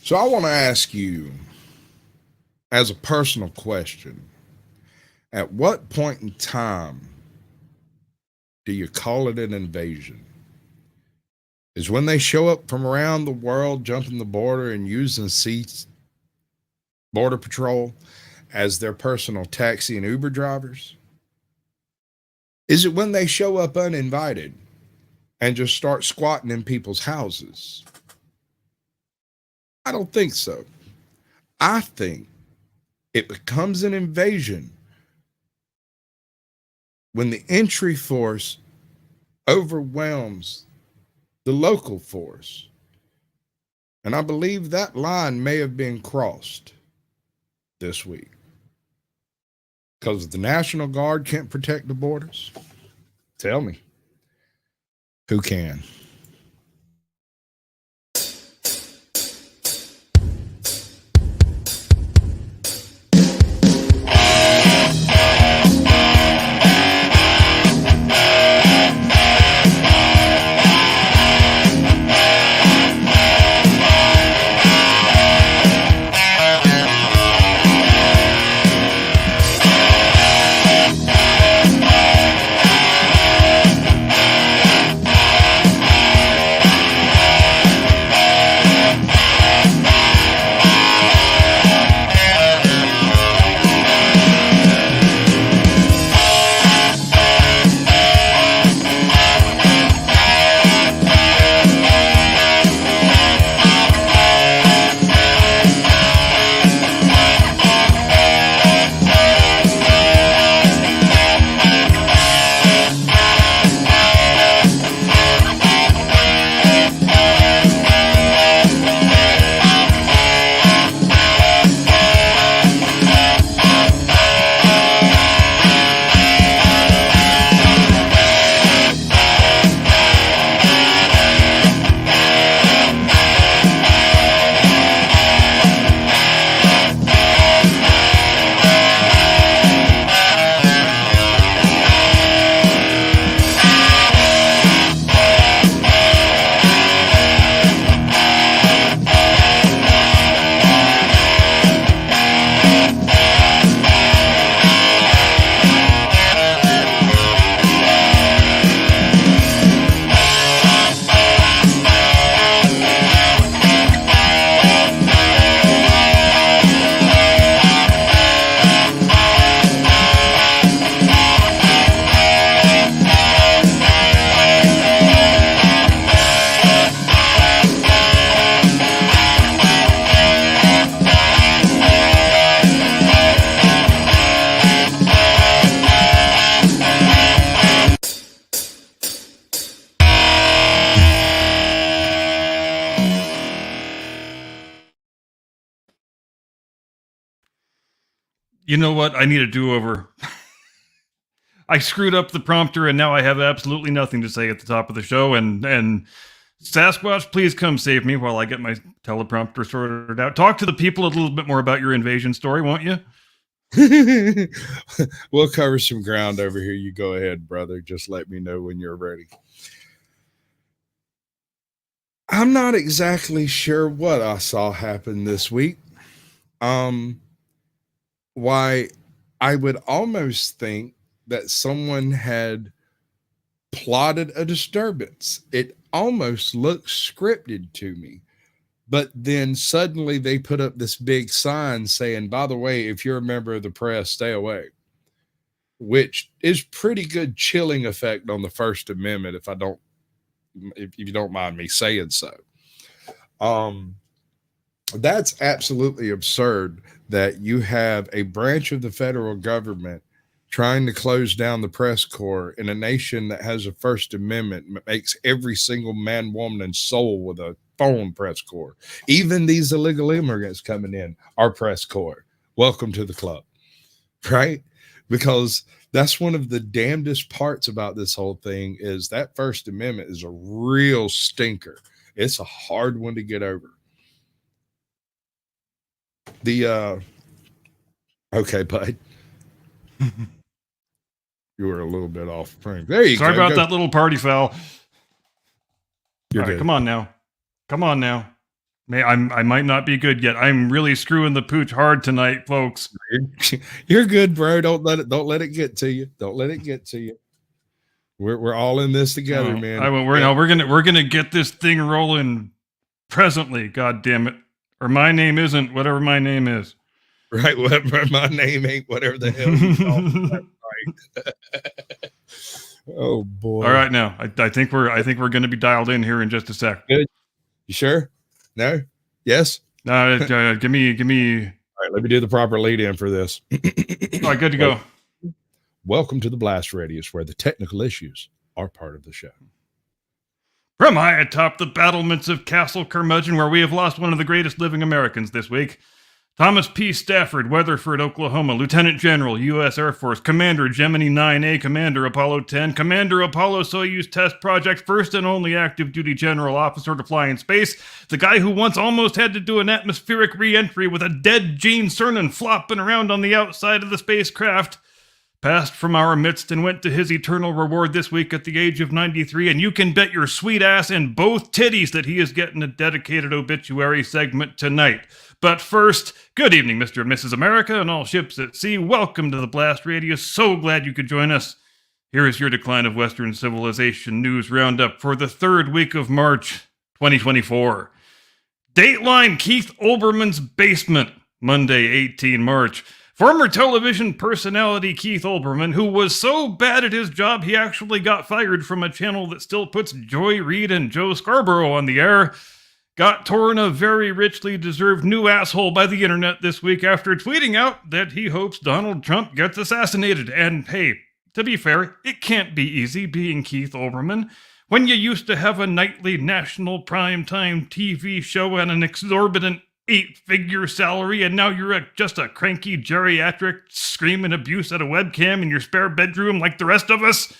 So I want to ask you, as a personal question, at what point in time do you call it an invasion? Is when they show up from around the world, jumping the border and using border patrol as their personal taxi and Uber drivers? Is it when they show up uninvited and just start squatting in people's houses? I don't think so. I think it becomes an invasion when the entry force overwhelms the local force. And I believe that line may have been crossed this week. Because the National Guard can't protect the borders? Tell me. Who can? You know what? I need a do-over. I screwed up the prompter, and now I have absolutely nothing to say at the top of the show. And Sasquatch, please come save me while I get my teleprompter sorted out. Talk to the people a little bit more about your invasion story, won't you? We'll cover some ground over here. You go ahead, brother. Just let me know when you're ready. I'm not exactly sure what I saw happen this week. Why I would almost think that someone had plotted a disturbance. It almost looks scripted to me. But then suddenly they put up this big sign saying, by the way, if you're a member of the press, stay away, which is pretty good chilling effect on the First Amendment, if you don't mind me saying so. That's absolutely absurd that you have a branch of the federal government trying to close down the press corps in a nation that has a First Amendment, makes every single man, woman, and soul with a phone press corps. Even these illegal immigrants coming in are press corps. Welcome to the club, right? Because that's one of the damnedest parts about this whole thing is that First Amendment is a real stinker. It's a hard one to get over. Okay, bud. You were a little bit off frame. There you go. Sorry about that little party foul. You're All right, good. come on now. I might not be good yet. I'm really screwing the pooch hard tonight, folks. You're good, bro. Don't let it get to you. Don't let it get to you. We're all in this together, man. We're gonna get this thing rolling presently. God damn it! Or my name isn't whatever my name is. Right. Whatever my name ain't. Whatever the hell you call it. Right. Oh boy. All right, now I think we're gonna be dialed in here in just a sec. Good. You sure? No? Yes? No, give me. All right, let me do the proper lead in for this. All right, good to go. Welcome to the Blast Radius, where the technical issues are part of the show. From high atop the battlements of Castle Curmudgeon, where we have lost one of the greatest living Americans this week, Thomas P. Stafford, Weatherford, Oklahoma, Lieutenant General, U.S. Air Force, Commander Gemini 9A, Commander Apollo 10, Commander Apollo Soyuz Test Project, first and only active duty general officer to fly in space, the guy who once almost had to do an atmospheric re-entry with a dead Gene Cernan flopping around on the outside of the spacecraft, passed from our midst and went to his eternal reward this week at the age of 93, and you can bet your sweet ass and both titties that he is getting a dedicated obituary segment tonight. But first, good evening, Mr. and Mrs. America and all ships at sea. Welcome to the Blast Radius. So glad you could join us. Here is your Decline of Western Civilization news roundup for the third week of March 2024. Dateline Keith Olbermann's basement, Monday, 18 March. Former television personality Keith Olbermann, who was so bad at his job he actually got fired from a channel that still puts Joy Reid and Joe Scarborough on the air, got torn a very richly deserved new asshole by the internet this week after tweeting out that he hopes Donald Trump gets assassinated. And hey, to be fair, it can't be easy being Keith Olbermann when you used to have a nightly national primetime TV show and an exorbitant 8-figure salary, and now you're just a cranky geriatric screaming abuse at a webcam in your spare bedroom like the rest of us.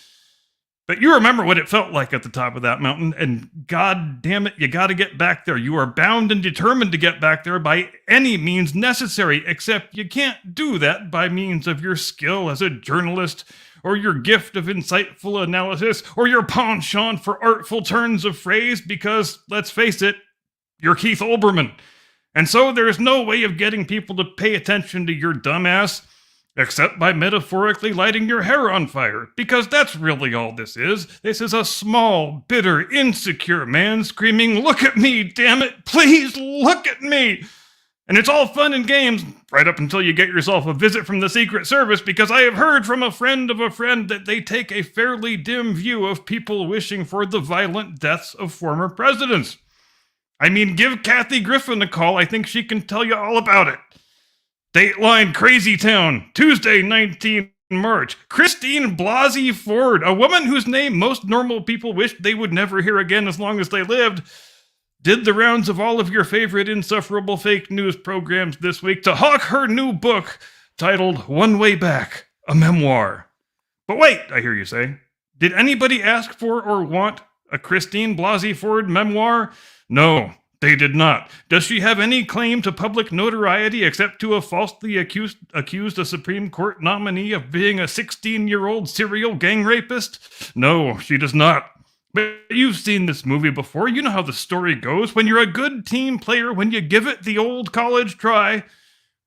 But you remember what it felt like at the top of that mountain, and god damn it, you gotta get back there. You are bound and determined to get back there by any means necessary, except you can't do that by means of your skill as a journalist, or your gift of insightful analysis, or your penchant for artful turns of phrase, because, let's face it, you're Keith Olbermann. And so there's no way of getting people to pay attention to your dumbass except by metaphorically lighting your hair on fire, because that's really all this is. This is a small, bitter, insecure man screaming, "Look at me, damn it! Please look at me!" And it's all fun and games, right up until you get yourself a visit from the Secret Service, because I have heard from a friend of a friend that they take a fairly dim view of people wishing for the violent deaths of former presidents. I mean, give Kathy Griffin a call. I think she can tell you all about it. Dateline Crazy Town, Tuesday, 19 March. Christine Blasey Ford, a woman whose name most normal people wished they would never hear again as long as they lived, did the rounds of all of your favorite insufferable fake news programs this week to hawk her new book titled One Way Back, a memoir. But wait, I hear you say, did anybody ask for or want a Christine Blasey Ford memoir? No, they did not. Does she have any claim to public notoriety except to have falsely accused a Supreme Court nominee of being a 16-year-old serial gang rapist? No, she does not. But you've seen this movie before. You know how the story goes. When you're a good team player, when you give it the old college try,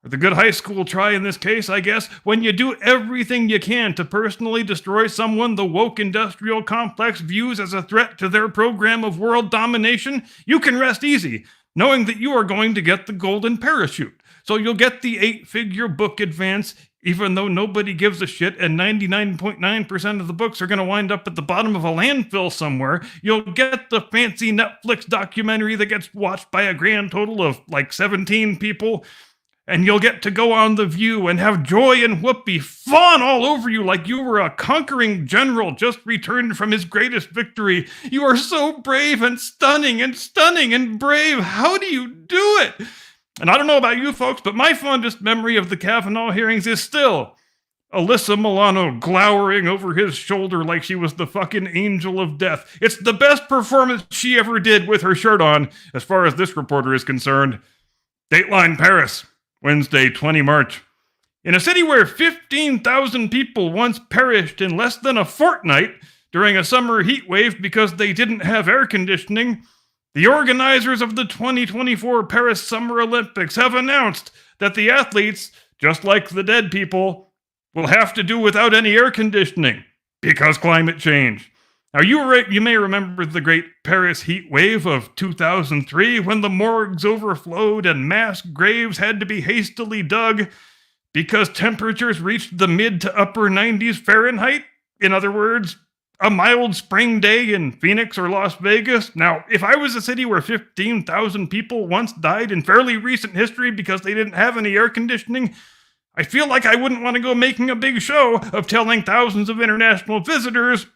or the good high school try in this case, I guess, when you do everything you can to personally destroy someone the woke industrial complex views as a threat to their program of world domination, you can rest easy, knowing that you are going to get the golden parachute. So you'll get the 8-figure book advance, even though nobody gives a shit and 99.9% of the books are going to wind up at the bottom of a landfill somewhere. You'll get the fancy Netflix documentary that gets watched by a grand total of like 17 people. And you'll get to go on The View and have Joy and Whoopi fawn all over you like you were a conquering general just returned from his greatest victory. You are so brave and stunning and brave. How do you do it? And I don't know about you folks, but my fondest memory of the Kavanaugh hearings is still Alyssa Milano glowering over his shoulder like she was the fucking angel of death. It's the best performance she ever did with her shirt on, as far as this reporter is concerned. Dateline Paris, Wednesday, 20 March. In a city where 15,000 people once perished in less than a fortnight during a summer heat wave because they didn't have air conditioning, The organizers of the 2024 Paris Summer Olympics have announced that the athletes, just like the dead people, will have to do without any air conditioning because climate change. Now, you may remember the great Paris heat wave of 2003 when the morgues overflowed and mass graves had to be hastily dug because temperatures reached the mid to upper 90s Fahrenheit. In other words, a mild spring day in Phoenix or Las Vegas. Now, if I was a city where 15,000 people once died in fairly recent history because they didn't have any air conditioning, I feel like I wouldn't want to go making a big show of telling thousands of international visitors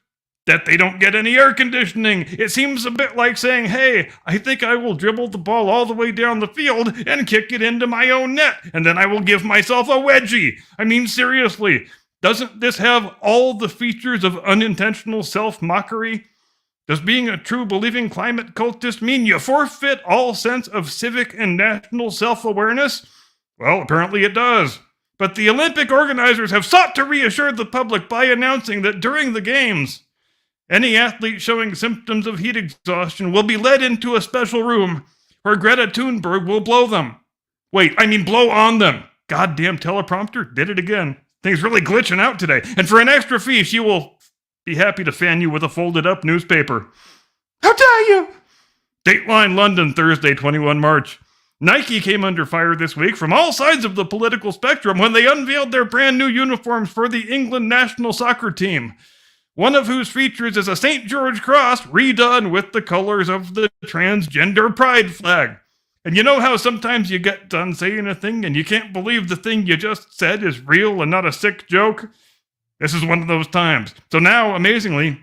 that they don't get any air conditioning. It seems a bit like saying, hey, I think I will dribble the ball all the way down the field and kick it into my own net, and then I will give myself a wedgie. I mean, seriously. Doesn't this have all the features of unintentional self-mockery? Does being a true believing climate cultist mean you forfeit all sense of civic and national self-awareness? Well, apparently it does. But the Olympic organizers have sought to reassure the public by announcing that during the Games, any athlete showing symptoms of heat exhaustion will be led into a special room where Greta Thunberg will blow blow on them. Goddamn teleprompter, did it again. Thing's really glitching out today. And for an extra fee, she will be happy to fan you with a folded up newspaper. How dare you? Dateline London, Thursday, 21 March. Nike came under fire this week from all sides of the political spectrum when they unveiled their brand new uniforms for the England national soccer team, one of whose features is a St. George cross redone with the colors of the transgender pride flag. And you know how sometimes you get done saying a thing and you can't believe the thing you just said is real and not a sick joke? This is one of those times. So now, amazingly,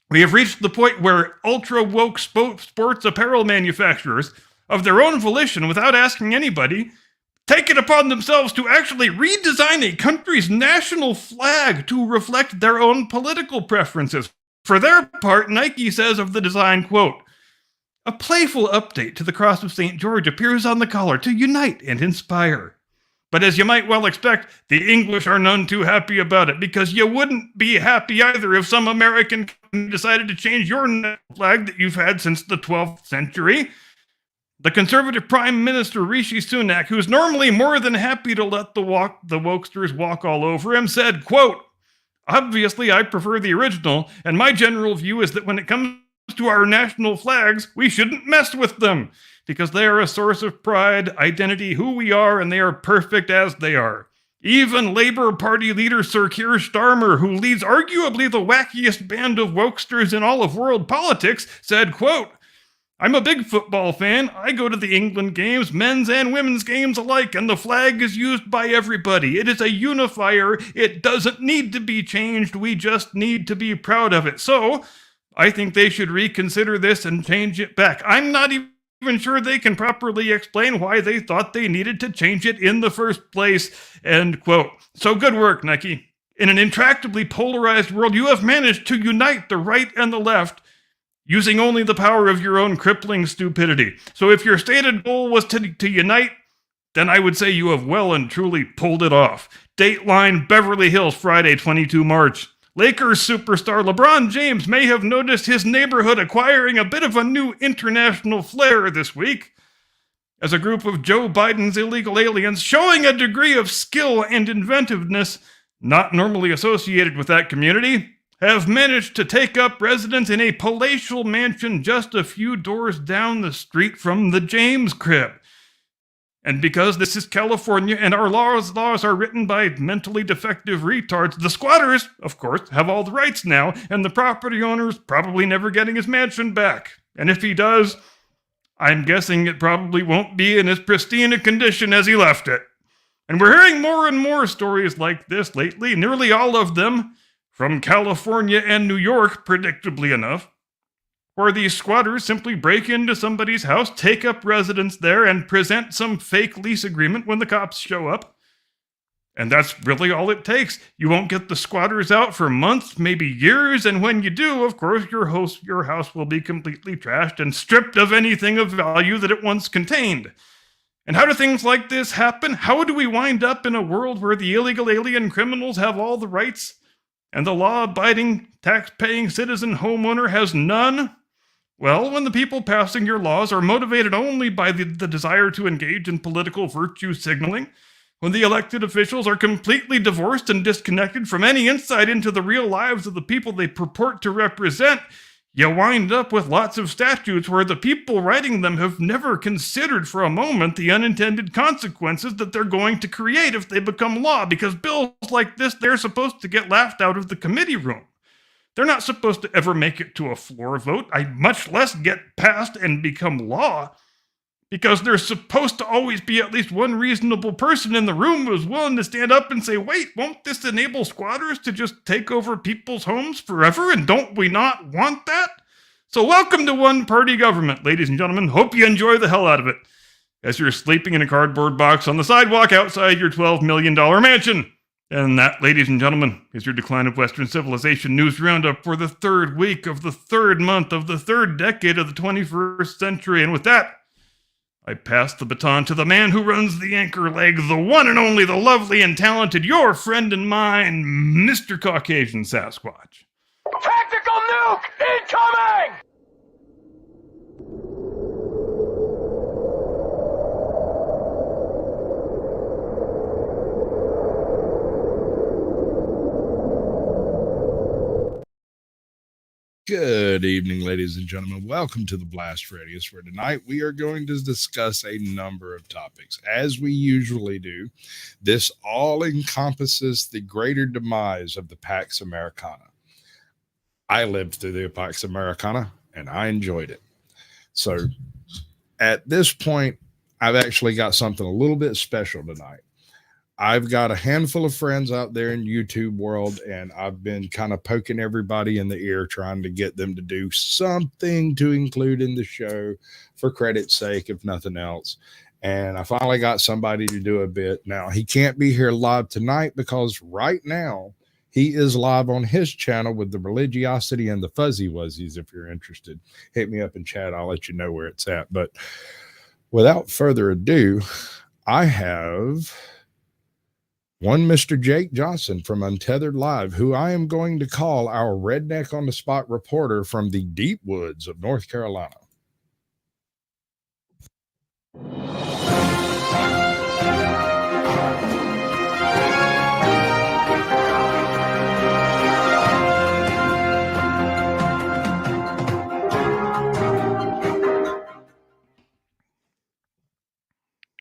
we have reached the point where ultra-woke sports apparel manufacturers, of their own volition, without asking anybody, take it upon themselves to actually redesign a country's national flag to reflect their own political preferences. For their part, Nike says of the design, quote, a playful update to the Cross of St. George appears on the collar to unite and inspire. But as you might well expect, the English are none too happy about it, because you wouldn't be happy either if some American company decided to change your flag that you've had since the 12th century. The Conservative Prime Minister Rishi Sunak, who's normally more than happy to let the wokesters walk all over him, said, quote, obviously I prefer the original, and my general view is that when it comes to our national flags, we shouldn't mess with them, because they are a source of pride, identity, who we are, and they are perfect as they are. Even Labour Party leader Sir Keir Starmer, who leads arguably the wackiest band of wokesters in all of world politics, said, quote, I'm a big football fan. I go to the England games, men's and women's games alike, and the flag is used by everybody. It is a unifier. It doesn't need to be changed. We just need to be proud of it. So I think they should reconsider this and change it back. I'm not even sure they can properly explain why they thought they needed to change it in the first place. End quote. So good work, Nike. In an intractably polarized world, you have managed to unite the right and the left using only the power of your own crippling stupidity. So if your stated goal was to unite, then I would say you have well and truly pulled it off. Dateline Beverly Hills, Friday, 22 March. Lakers superstar LeBron James may have noticed his neighborhood acquiring a bit of a new international flair this week, as a group of Joe Biden's illegal aliens, showing a degree of skill and inventiveness not normally associated with that community, have managed to take up residence in a palatial mansion just a few doors down the street from the James crib. And because this is California and our laws are written by mentally defective retards, the squatters, of course, have all the rights now, and the property owner's probably never getting his mansion back. And if he does, I'm guessing it probably won't be in as pristine a condition as he left it. And we're hearing more and more stories like this lately, nearly all of them from California and New York, predictably enough, where these squatters simply break into somebody's house, take up residence there, and present some fake lease agreement when the cops show up. And that's really all it takes. You won't get the squatters out for months, maybe years, and when you do, of course, your house will be completely trashed and stripped of anything of value that it once contained. And how do things like this happen? How do we wind up in a world where the illegal alien criminals have all the rights and the law-abiding, tax-paying citizen homeowner has none? Well, when the people passing your laws are motivated only by the desire to engage in political virtue signaling, when the elected officials are completely divorced and disconnected from any insight into the real lives of the people they purport to represent, you wind up with lots of statutes where the people writing them have never considered for a moment the unintended consequences that they're going to create if they become law, because bills like this, they're supposed to get laughed out of the committee room. They're not supposed to ever make it to a floor vote, much less get passed and become law, because there's supposed to always be at least one reasonable person in the room who's willing to stand up and say, wait, won't this enable squatters to just take over people's homes forever? And don't we not want that? So welcome to one-party government, ladies and gentlemen. Hope you enjoy the hell out of it as you're sleeping in a cardboard box on the sidewalk outside your $12 million mansion. And that, ladies and gentlemen, is your Decline of Western Civilization news roundup for the third week of the third month of the third decade of the 21st century. And with that, I pass the baton to the man who runs the anchor leg, the one and only, the lovely and talented, your friend and mine, Mr. Caucasian Sasquatch. Tactical nuke incoming! Good evening, ladies and gentlemen. Welcome to the Blast Radius, where tonight we are going to discuss a number of topics. As we usually do, this all encompasses the greater demise of the Pax Americana. I lived through the Pax Americana, and I enjoyed it. So at this point, I've actually got something a little bit special tonight. I've got a handful of friends out there in YouTube world, and I've been kind of poking everybody in the ear, trying to get them to do something to include in the show for credit's sake, if nothing else. And I finally got somebody to do a bit. Now, he can't be here live tonight because right now he is live on his channel with the Religiosity and the Fuzzy Wuzzies. If you're interested, hit me up in chat. I'll let you know where it's at. But without further ado, I have one Mr. Jake Johnson from Untethered Live, who I am going to call our redneck on the spot reporter from the deep woods of North Carolina.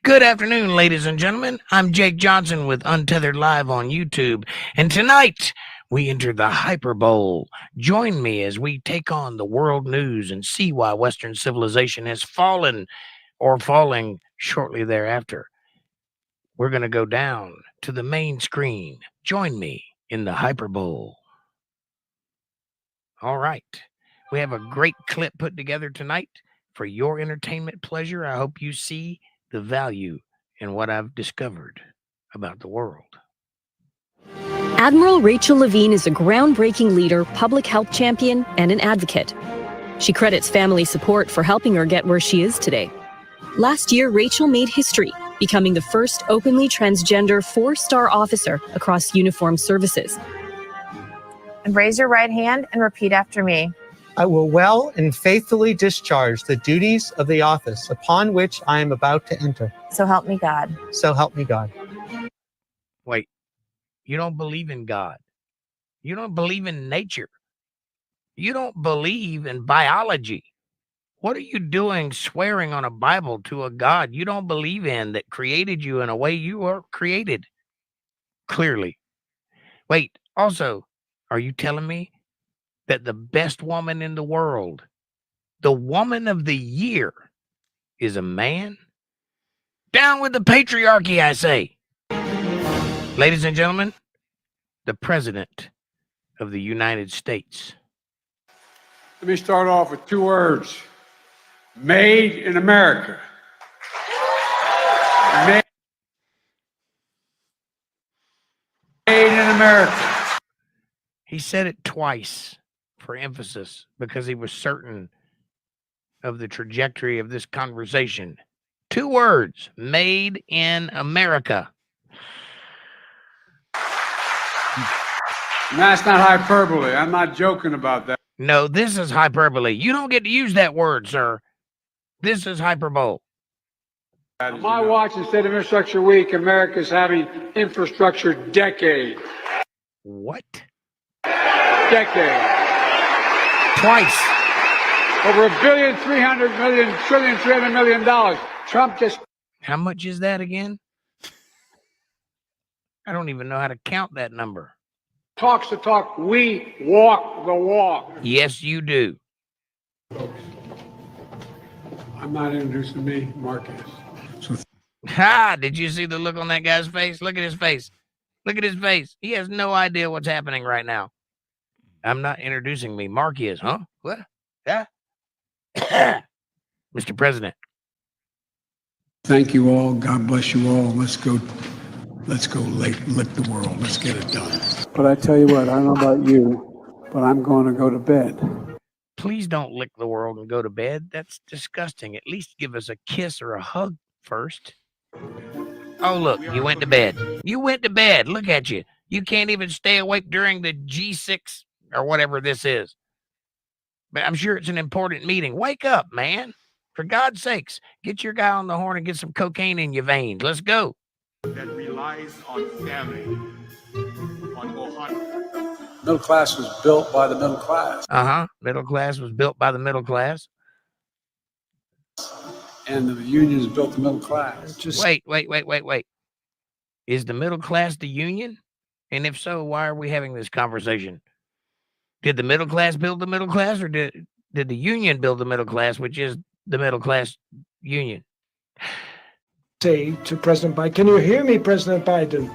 Good afternoon, ladies and gentlemen. I'm Jake Johnson with Untethered Live on YouTube, and tonight we enter the Hyper Bowl. Join me as we take on the world news and see why Western civilization has fallen or falling shortly thereafter. We're going to go down to the main screen. Join me in the Hyper Bowl. All right. We have a great clip put together tonight for your entertainment pleasure. I hope you see the value in what I've discovered about the world. Admiral Rachel Levine is a groundbreaking leader, public health champion, and an advocate. She credits family support for helping her get where she is today. Last year, Rachel made history, becoming the first openly transgender 4-star officer across uniformed services. And raise your right hand and repeat after me. I will well and faithfully discharge the duties of the office upon which I am about to enter. So help me God. So help me God. Wait, you don't believe in God. You don't believe in nature. You don't believe in biology. What are you doing swearing on a Bible to a God you don't believe in that created you in a way you were created? Clearly. Wait, also, are you telling me that the best woman in the world, the woman of the year, is a man? Down with the patriarchy, I say. Ladies and gentlemen, the President of the United States. Let me start off with 2 words. Made in America. Made in America. He said it twice for emphasis because he was certain of the trajectory of this conversation. 2 words, made in America. And that's not hyperbole. I'm not joking about that. No, this is hyperbole. You don't get to use that word, sir. This is hyperbole. On my watch, instead of Infrastructure Week, America's having Infrastructure Decade. What? Decade. Twice. Over $1.3 billion. Trump just How much is that again? I don't even know how to count that number. talks the talk. We walk the walk. Yes, you do. I'm not introducing me, Marcus. Ha! Did you see the look on that guy's face? Look at his face. Look at his face. He has no idea what's happening right now. I'm not introducing me. Mark is, huh? What? Yeah. Mr. President. Thank you all. God bless you all. Let's go lick the world. Let's get it done. But I tell you what, I don't know about you, but I'm going to go to bed. Please don't lick the world and go to bed. That's disgusting. At least give us a kiss or a hug first. Oh, look, you went to bed. You went to bed. Look at you. You can't even stay awake during the G6 or whatever this is. But I'm sure it's an important meeting. Wake up, man. For God's sakes, get your guy on the horn and get some cocaine in your veins. Let's go. That relies on family, on Ohana. Middle class was built by the middle class. Middle class was built by the middle class. And the unions built the middle class. Wait. Is the middle class the union? And if so, why are we having this conversation? Did the middle class build the middle class, or did the union build the middle class, which is the middle class union? Say to President Biden, can you hear me, President Biden?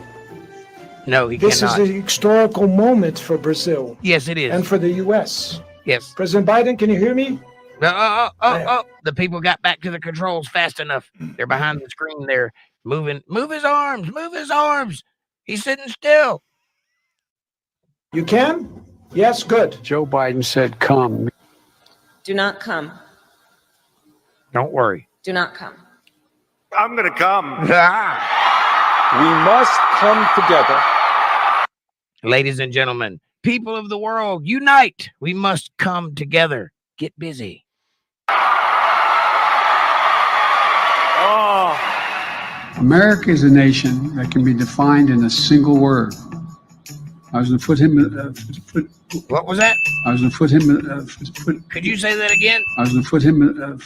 No, he This cannot. is a historical moment for Brazil. Yes, it is. And for the U.S. Yes. President Biden, can you hear me? Oh. The people got back to the controls fast enough. They're behind the screen there, moving. Move his arms. Move his arms. He's sitting still. You can? Yes, good. Joe Biden said, come. Do not come. Don't worry. Do not come. I'm going to come. We must come together. Ladies and gentlemen, people of the world, unite. We must come together. Get busy. America is a nation that can be defined in a single word. I was going to put him. What was that? I was going to put him. Could you say that again? I was going to put him.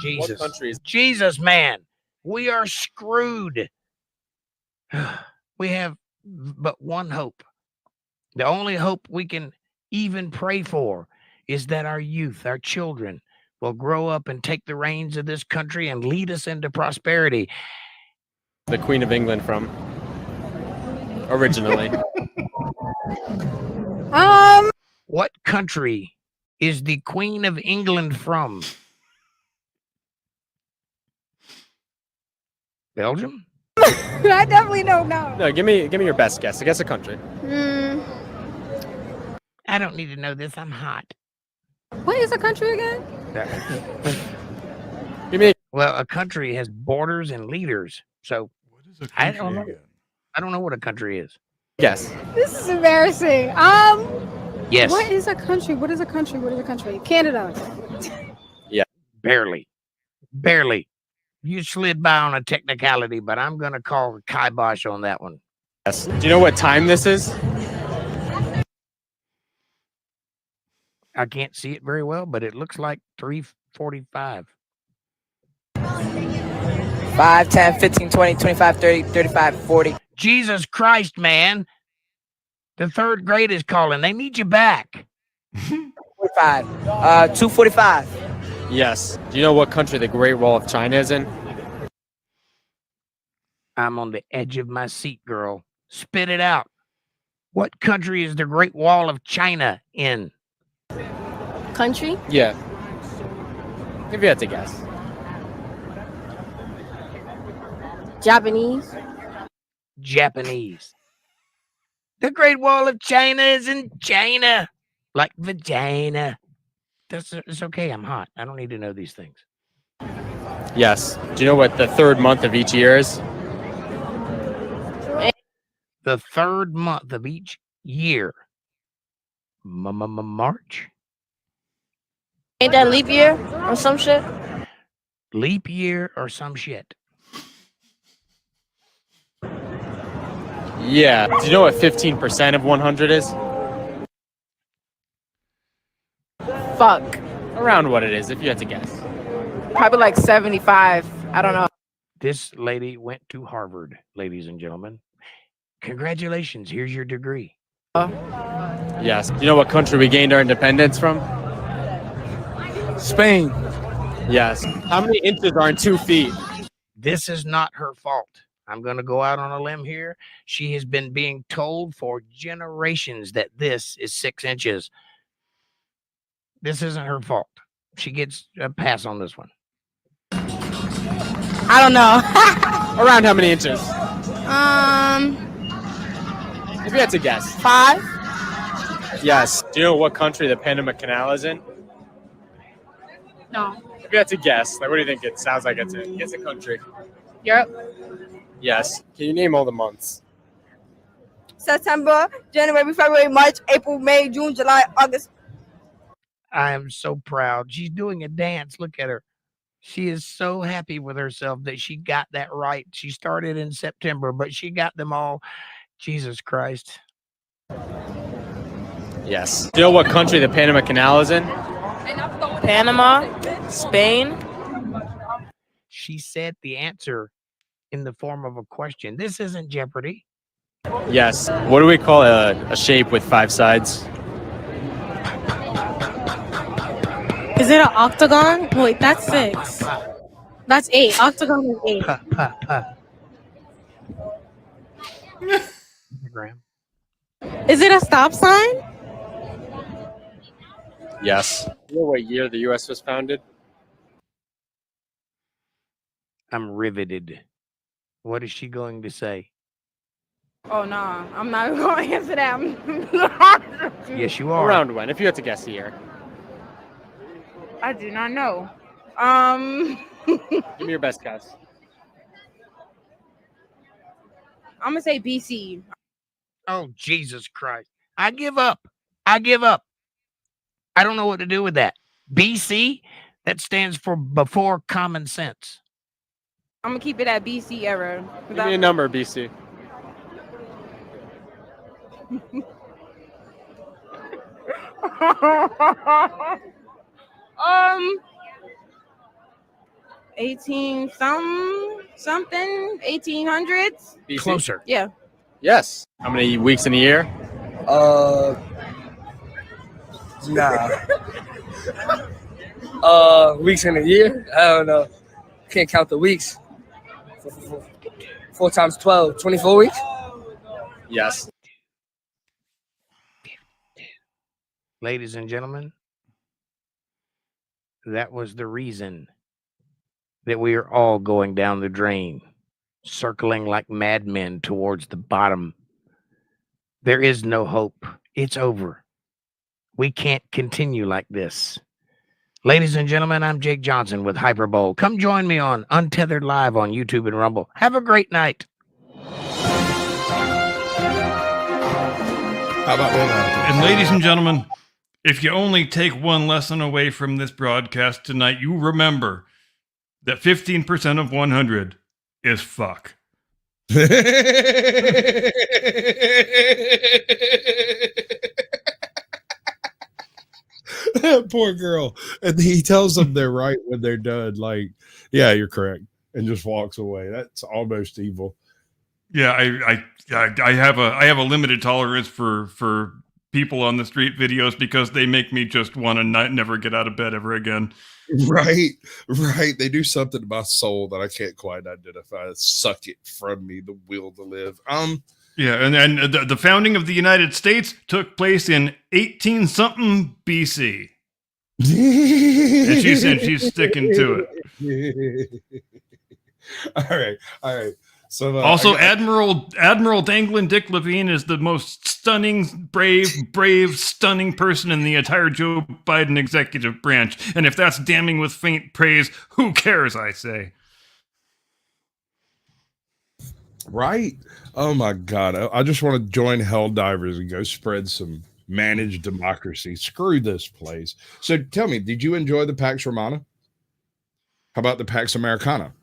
Jesus. Jesus, man. We are screwed. We have but one hope. The only hope we can even pray for is that our youth, our children, will grow up and take the reins of this country and lead us into prosperity. The Queen of England from originally. What country is the Queen of England from? Belgium? I definitely don't know. No, give me your best guess. I guess a country. I don't need to know this. I'm hot. What is a country again? Well, a country has borders and leaders. So I don't know. I don't know what a country is. Yes. This is embarrassing. Yes. What is a country? What is a country? What is a country? Canada. Yeah. Barely. You slid by on a technicality, but I'm going to call kibosh on that one. Yes. Do you know what time this is? I can't see it very well, but it looks like 3:45. 5, 10, 15, 20, 25, 30, 35, 40. Jesus Christ, man. The third grade is calling. They need you back. 45. 2:45. Yes. Do you know what country the Great Wall of China is in? I'm on the edge of my seat, girl. Spit it out. What country is the Great Wall of China in? Country? Yeah. If you had to guess. Japanese. The Great Wall of China is in China. Like vagina. It's okay. I'm hot. I don't need to know these things. Yes. Do you know what the third month of each year is? The third month of each year. March. Ain't that leap year or some shit? Leap year or some shit. Yeah. Do you know what 15% of 100 is? Fuck. Around what it is, if you had to guess. Probably like 75. I don't know. This lady went to Harvard, ladies and gentlemen. Congratulations. Here's your degree. Yes. Do you know what country we gained our independence from? Spain. Yes. How many inches are in 2 feet? This is not her fault. I'm going to go out on a limb here. She has been being told for generations that this is 6 inches. This isn't her fault. She gets a pass on this one. I don't know. Around how many inches? If you had to guess. 5. Yes. Do you know what country the Panama Canal is in? No. If you had to guess, like, what do you think it sounds like it's in? Guess a country. Europe. Yes. Can you name all the months? September, January, February, March, April, May, June, July, August. I am so proud. She's doing a dance. Look at her. She is so happy with herself that she got that right. She started in September, but she got them all. Jesus Christ. Yes. Do you know what country the Panama Canal is in? Panama, Spain. She said the answer in the form of a question. This isn't Jeopardy. Yes. What do we call a shape with 5 sides? Is it an octagon? Wait, that's 6. That's 8. Octagon is 8. Is it a stop sign? Yes. Do you know what year the U.S. was founded? I'm riveted. What is she going to say? Oh, no. I'm not going to answer that. Yes, you are. Around when? If you had to guess the year. I do not know. Give me your best guess. I'm going to say BC. Oh, Jesus Christ. I give up. I give up. I don't know what to do with that. BC, that stands for before common sense. I'm going to keep it at BC era. Give me a number, BC. 18 something 1800s. BC? Closer. Yeah. Yes. How many weeks in a year? Weeks in a year? I don't know. Can't count the weeks. 4 times 12, 24 weeks? Yes. Ladies and gentlemen, that was the reason that we are all going down the drain, circling like madmen towards the bottom. There is no hope. It's over. We can't continue like this. Ladies and gentlemen, I'm Jake Johnson with Hyperbowl. Come join me on Untethered Live on YouTube and Rumble. Have a great night. How about that? And ladies and gentlemen, if you only take one lesson away from this broadcast tonight, you remember that 15% of 100 is fuck. Poor girl. And he tells them they're right when they're done. Like, yeah, you're correct. And just walks away. That's almost evil. Yeah, I have a limited tolerance for people on the street videos because they make me just want to never get out of bed ever again. Right. They do something to my soul that I can't quite identify. Suck it from me, the will to live. Yeah, and the founding of the United States took place in 18-something BC. And she's sticking to it. All right. So also, Admiral Danglin Dick Levine is the most stunning, brave, stunning person in the entire Joe Biden executive branch. And if that's damning with faint praise, who cares, I say. Right. Oh my God. I just want to join Hell Divers and go spread some managed democracy. Screw this place. So tell me, did you enjoy the Pax Romana? How about the Pax Americana?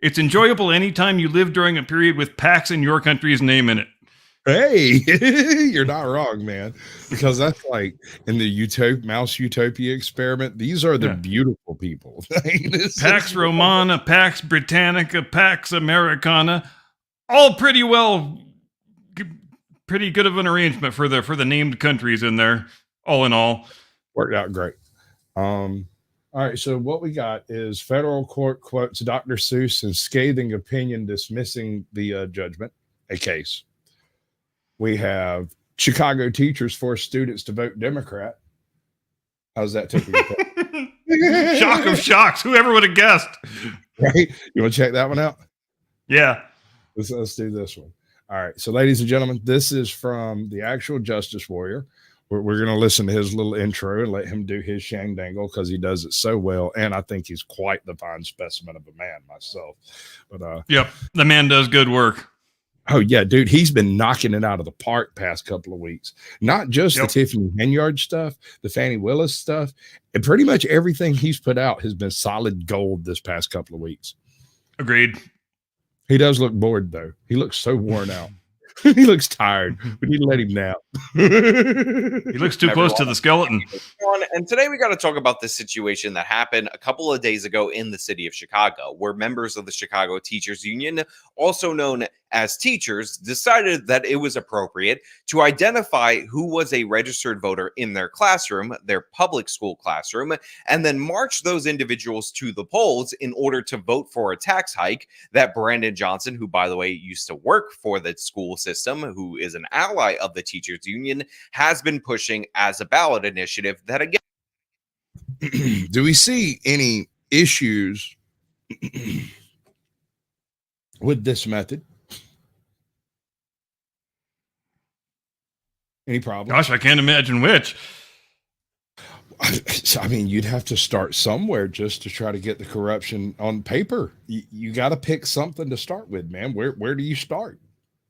It's enjoyable anytime you live during a period with Pax in your country's name in it. Hey, you're not wrong, man. Because that's like in the Mouse Utopia experiment. These are the beautiful people. Pax Romana, Pax Britannica, Pax Americana, all pretty good of an arrangement for the named countries in there. All in all, worked out great. All right, so what we got is federal court quotes Dr. Seuss in scathing opinion dismissing the judgment, a case. We have Chicago teachers force students to vote Democrat. How's that taking effect? Shock of shocks. Whoever would have guessed? Right? You want to check that one out? Yeah. Let's do this one. All right. So, ladies and gentlemen, this is from the actual Justice Warrior. We're going to listen to his little intro and let him do his shang dangle because he does it so well. And I think he's quite the fine specimen of a man myself. But yep, the man does good work. Oh, yeah, dude, he's been knocking it out of the park past couple of weeks. Not just the Tiffany Henyard stuff, the Fannie Willis stuff, and pretty much everything he's put out has been solid gold this past couple of weeks. Agreed. He does look bored, though. He looks so worn out. He looks tired. We need to let him nap. He looks too close to the skeleton. And today we got to talk about this situation that happened a couple of days ago in the city of Chicago, where members of the Chicago Teachers Union, also known as teachers, decided that it was appropriate to identify who was a registered voter in their classroom, their public school classroom, and then march those individuals to the polls in order to vote for a tax hike that Brandon Johnson, who, by the way, used to work for the school system, who is an ally of the teachers union, has been pushing as a ballot initiative that, again, do we see any issues with this method? Any problems? Gosh, I can't imagine which. I mean, you'd have to start somewhere just to try to get the corruption on paper. You got to pick something to start with, man. Where do you start?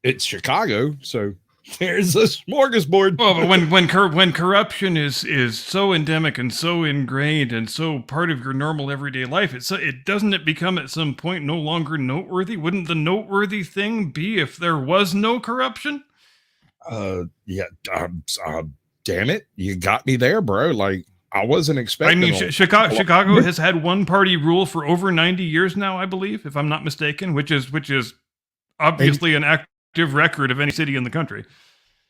It's Chicago, so there's a smorgasbord. Well, but when corruption is so endemic and so ingrained and so part of your normal everyday life, it doesn't become at some point no longer noteworthy? Wouldn't the noteworthy thing be if there was no corruption? Damn it, you got me there, bro. Like, I wasn't expecting. I mean, Chicago has had one party rule for over 90 years now, I believe, if I'm not mistaken, which is obviously an active record of any city in the country.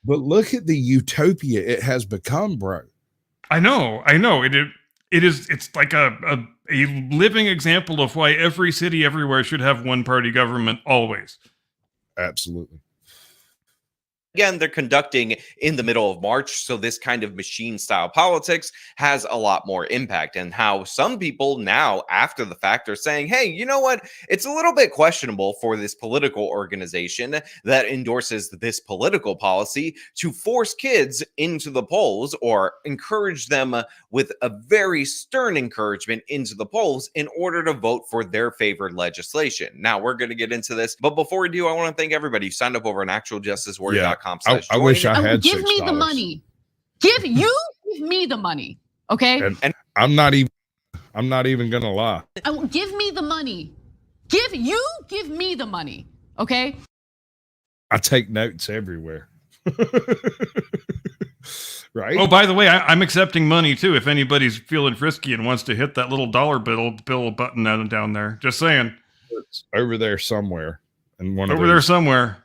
But look at the utopia it has become, bro. I know. It's like a living example of why every city everywhere should have one party government always. Absolutely. Again, they're conducting in the middle of March, so this kind of machine-style politics has a lot more impact. And how some people now, after the fact, are saying, hey, you know what? It's a little bit questionable for this political organization that endorses this political policy to force kids into the polls or encourage them with a very stern encouragement into the polls in order to vote for their favored legislation. Now, we're going to get into this, but before we do, I want to thank everybody who signed up over on actualjusticewarrior.com. I wish I had give me the money. Give me the money. Okay. And I'm not even gonna lie. Give me the money. Give me the money. Okay. I take notes everywhere. Right. Oh, by the way, I'm accepting money too. If anybody's feeling frisky and wants to hit that little dollar bill button down there, just saying. It's over there somewhere. And there somewhere.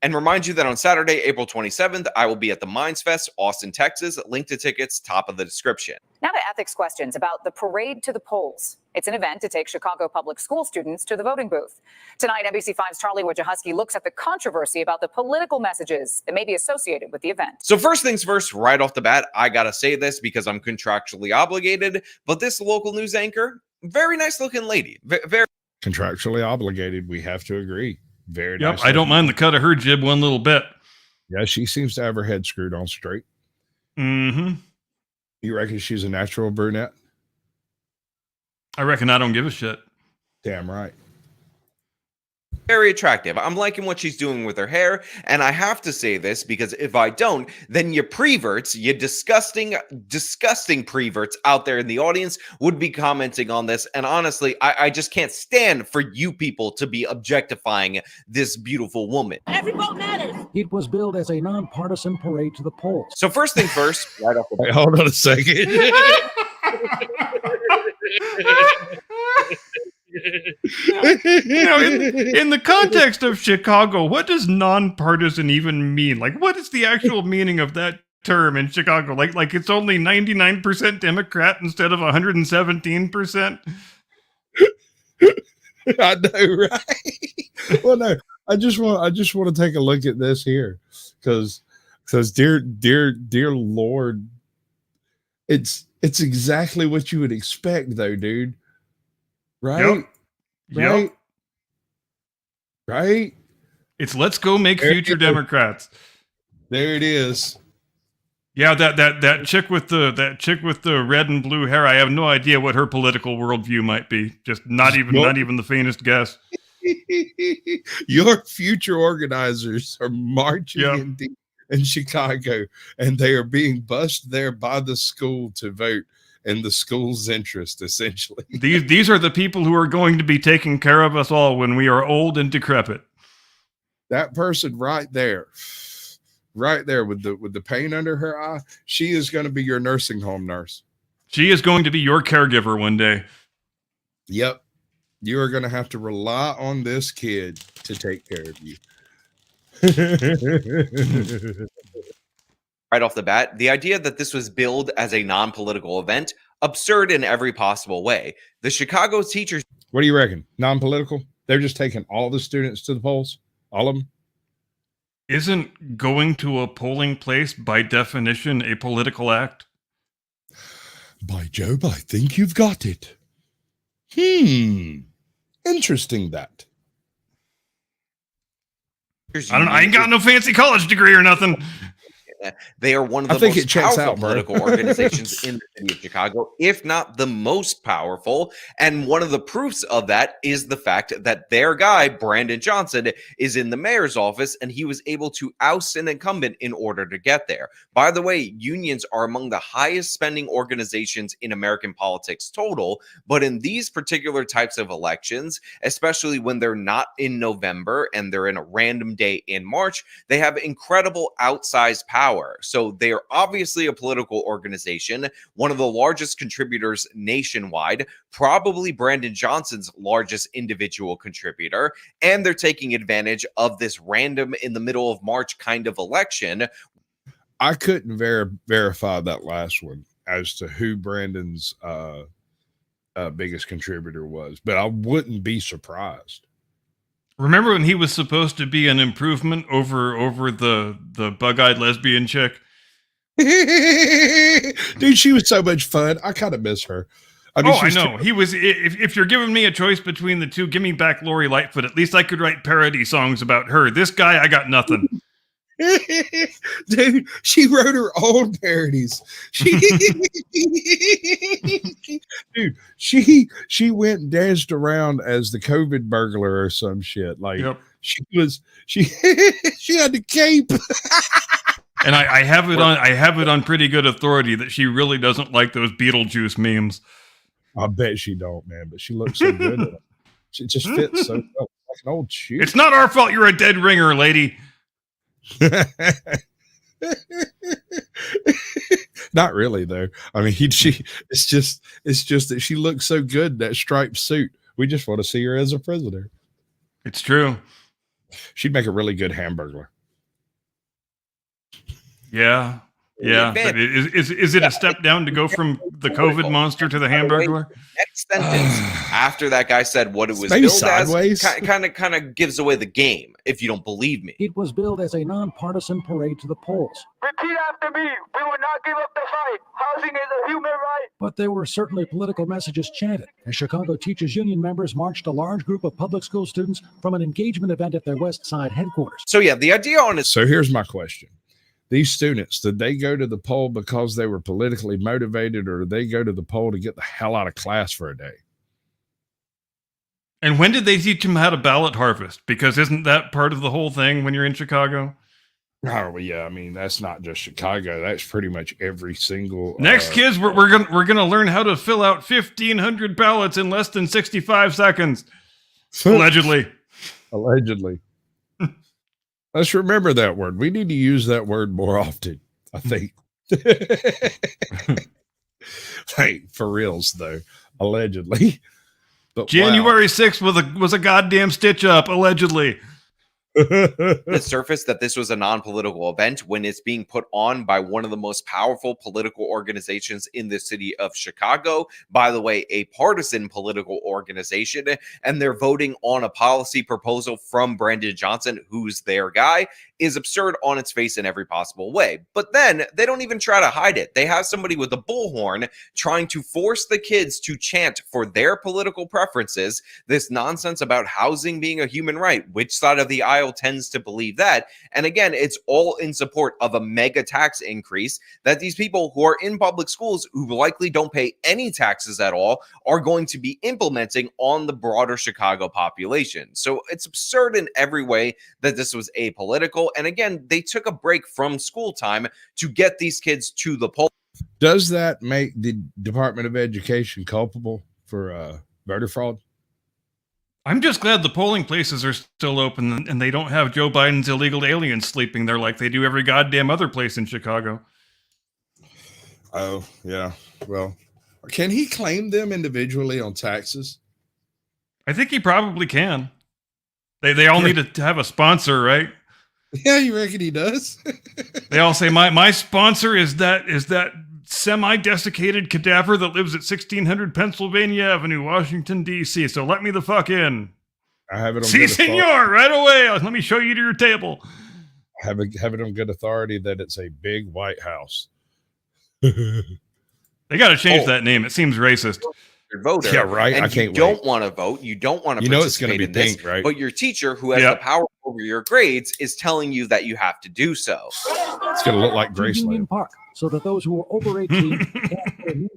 And remind you that on Saturday, April 27th, I will be at the Minds Fest, Austin, Texas. Link to tickets, top of the description. Now to ethics questions about the Parade to the Polls. It's an event to take Chicago public school students to the voting booth. Tonight, NBC5's Charlie Wojciechowski looks at the controversy about the political messages that may be associated with the event. So first things first, right off the bat, I got to say this because I'm contractually obligated, but this local news anchor, very nice looking lady. Very contractually obligated. We have to agree. Very nice. I don't mind the cut of her jib one little bit. Yeah, she seems to have her head screwed on straight. Mm-hmm. You reckon she's a natural brunette? I reckon I don't give a shit. Damn right. Very attractive. I'm liking what she's doing with her hair. And I have to say this because if I don't, then you preverts, you disgusting preverts out there in the audience would be commenting on this. And honestly, I just can't stand for you people to be objectifying this beautiful woman. Every vote matters. It was billed as a nonpartisan parade to the polls. So first thing first, right off the bat. Wait, hold on a second. In the context of Chicago, what does nonpartisan even mean? Like, what is the actual meaning of that term in Chicago? Like it's only 99% Democrat instead of 117%. I know, right? Well, no, I just want to take a look at this here, because dear Lord, it's exactly what you would expect, though, dude. Right? Yep. Right? Right? It's let's go make future Democrats. There it is. Yeah, that chick with the red and blue hair. I have no idea what her political worldview might be. Just not even the faintest guess. Your future organizers are marching in Chicago, and they are being bussed there by the school to vote in the school's interest, essentially. These are the people who are going to be taking care of us all when we are old and decrepit. That person right there with the pain under her eye, she is going to be your nursing home nurse. She is going to be your caregiver one day. Yep. You are going to have to rely on this kid to take care of you. Right off the bat, the idea that this was billed as a non-political event, absurd in every possible way. The Chicago teachers... What do you reckon? Non-political? They're just taking all the students to the polls? All of them? Isn't going to a polling place by definition a political act? By Job, I think you've got it. Interesting that. I don't know. I ain't got no fancy college degree or nothing. They are one of the most powerful political organizations in the city of Chicago, if not the most powerful. And one of the proofs of that is the fact that their guy, Brandon Johnson, is in the mayor's office, and he was able to oust an incumbent in order to get there. By the way, unions are among the highest spending organizations in American politics total, but in these particular types of elections, especially when they're not in November and they're in a random day in March, they have incredible outsized power. So they are obviously a political organization, one of the largest contributors nationwide, probably Brandon Johnson's largest individual contributor, and they're taking advantage of this random in the middle of March kind of election. I couldn't verify that last one as to who Brandon's biggest contributor was, but I wouldn't be surprised. Remember when he was supposed to be an improvement over the bug-eyed lesbian chick? Dude, she was so much fun. I kind of miss her. I mean, I know. He was. If you're giving me a choice between the two, give me back Lori Lightfoot. At least I could write parody songs about her. This guy, I got nothing. Dude, she wrote her own parodies. She went and danced around as the COVID burglar or some shit. Like she had the cape. And I have it on pretty good authority that she really doesn't like those Beetlejuice memes. I bet she don't, man, but she looks so good. It just fits so well, like an old shoe. It's not our fault you're a dead ringer, lady. Not really, though. I mean, it's just that she looks so good in that striped suit. We just want to see her as a prisoner. It's true. She'd make a really good hamburger. Yeah. But is it a step down to go from the COVID monster to the Hamburglar? Next sentence after that guy said what it was billed as kind of gives away the game, if you don't believe me. It was billed as a nonpartisan parade to the polls. Repeat after me. We will not give up the fight. Housing is a human right. But there were certainly political messages chanted as Chicago Teachers Union members marched a large group of public school students from an engagement event at their West Side headquarters. So yeah, the idea on it. So here's my question. These students, did they go to the poll because they were politically motivated, or did they go to the poll to get the hell out of class for a day? And when did they teach him how to ballot harvest? Because isn't that part of the whole thing when you're in Chicago? Oh, well, yeah. I mean, that's not just Chicago. That's pretty much every single. Next, kids, we're gonna learn how to fill out 1,500 ballots in less than 65 seconds. Allegedly. Allegedly. Let's remember that word. We need to use that word more often, I think. Hey, for reals though. Allegedly. But January 6th was a goddamn stitch up, allegedly. The surface that this was a non-political event when it's being put on by one of the most powerful political organizations in the city of Chicago. By the way, a partisan political organization, and they're voting on a policy proposal from Brandon Johnson, who's their guy, is absurd on its face in every possible way. But then they don't even try to hide it. They have somebody with a bullhorn trying to force the kids to chant for their political preferences, this nonsense about housing being a human right. Which side of the aisle tends to believe that? And again, it's all in support of a mega tax increase that these people who are in public schools, who likely don't pay any taxes at all, are going to be implementing on the broader Chicago population. So it's absurd in every way that this was apolitical. And again, they took a break from school time to get these kids to the poll. Does that make the Department of Education culpable for voter fraud? I'm just glad the polling places are still open and they don't have Joe Biden's illegal aliens sleeping there like they do every goddamn other place in Chicago. Oh, yeah. Well, can he claim them individually on taxes? I think he probably can. They all need to have a sponsor, right? Yeah, you reckon he does? They all say my sponsor is that semi-desiccated cadaver that lives at 1600 Pennsylvania Avenue, Washington, D.C. So let me the fuck in. I have it on Si, good senor, right away. Let me show you to your table. Have it on good authority that it's a big White House. They got to change that name. It seems racist. Voter, yeah, right. And I can't you don't want to vote. You don't want to it's going participate to be in this, pink, right? But your teacher, who has the power over your grades, is telling you that you have to do so. It's going to look like Graceland. Union Park, so that those who are over 18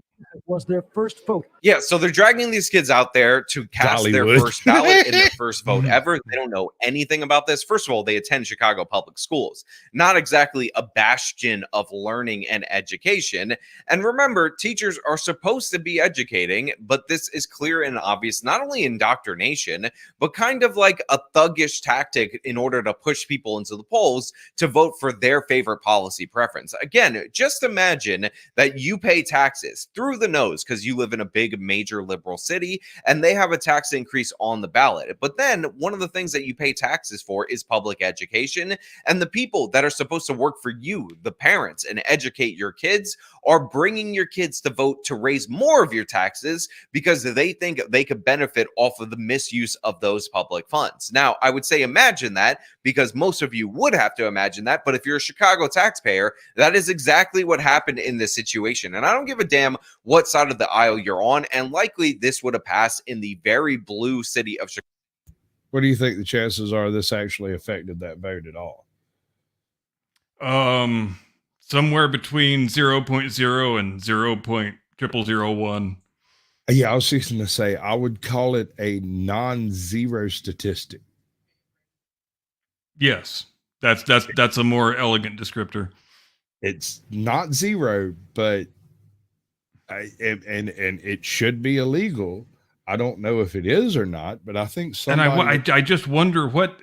was their first vote. Yeah, so they're dragging these kids out there to cast their Dollywood. first ballot and their first vote ever. They don't know anything about this. First of all, they attend Chicago public schools, not exactly a bastion of learning and education. And remember, teachers are supposed to be educating, but this is clear and obvious, not only indoctrination, but kind of like a thuggish tactic in order to push people into the polls to vote for their favorite policy preference. Again, just imagine that you pay taxes through the nose because you live in a big major liberal city and they have a tax increase on the ballot. But then one of the things that you pay taxes for is public education, and the people that are supposed to work for you, the parents, and educate your kids, are bringing your kids to vote to raise more of your taxes because they think they could benefit off of the misuse of those public funds. Now, I would say imagine that, because most of you would have to imagine that, but if you're a Chicago taxpayer, that is exactly what happened in this situation. And I don't give a damn what side of the aisle you're on, and likely this would have passed in the very blue city of Chicago. What do you think the chances are this actually affected that vote at all? Somewhere between 0.0 and 0.0001. Yeah, I was just going to say, I would call it a non-zero statistic. Yes, that's a more elegant descriptor. It's not zero, but and it should be illegal. I don't know if it is or not, but I think somebody. And I just wonder what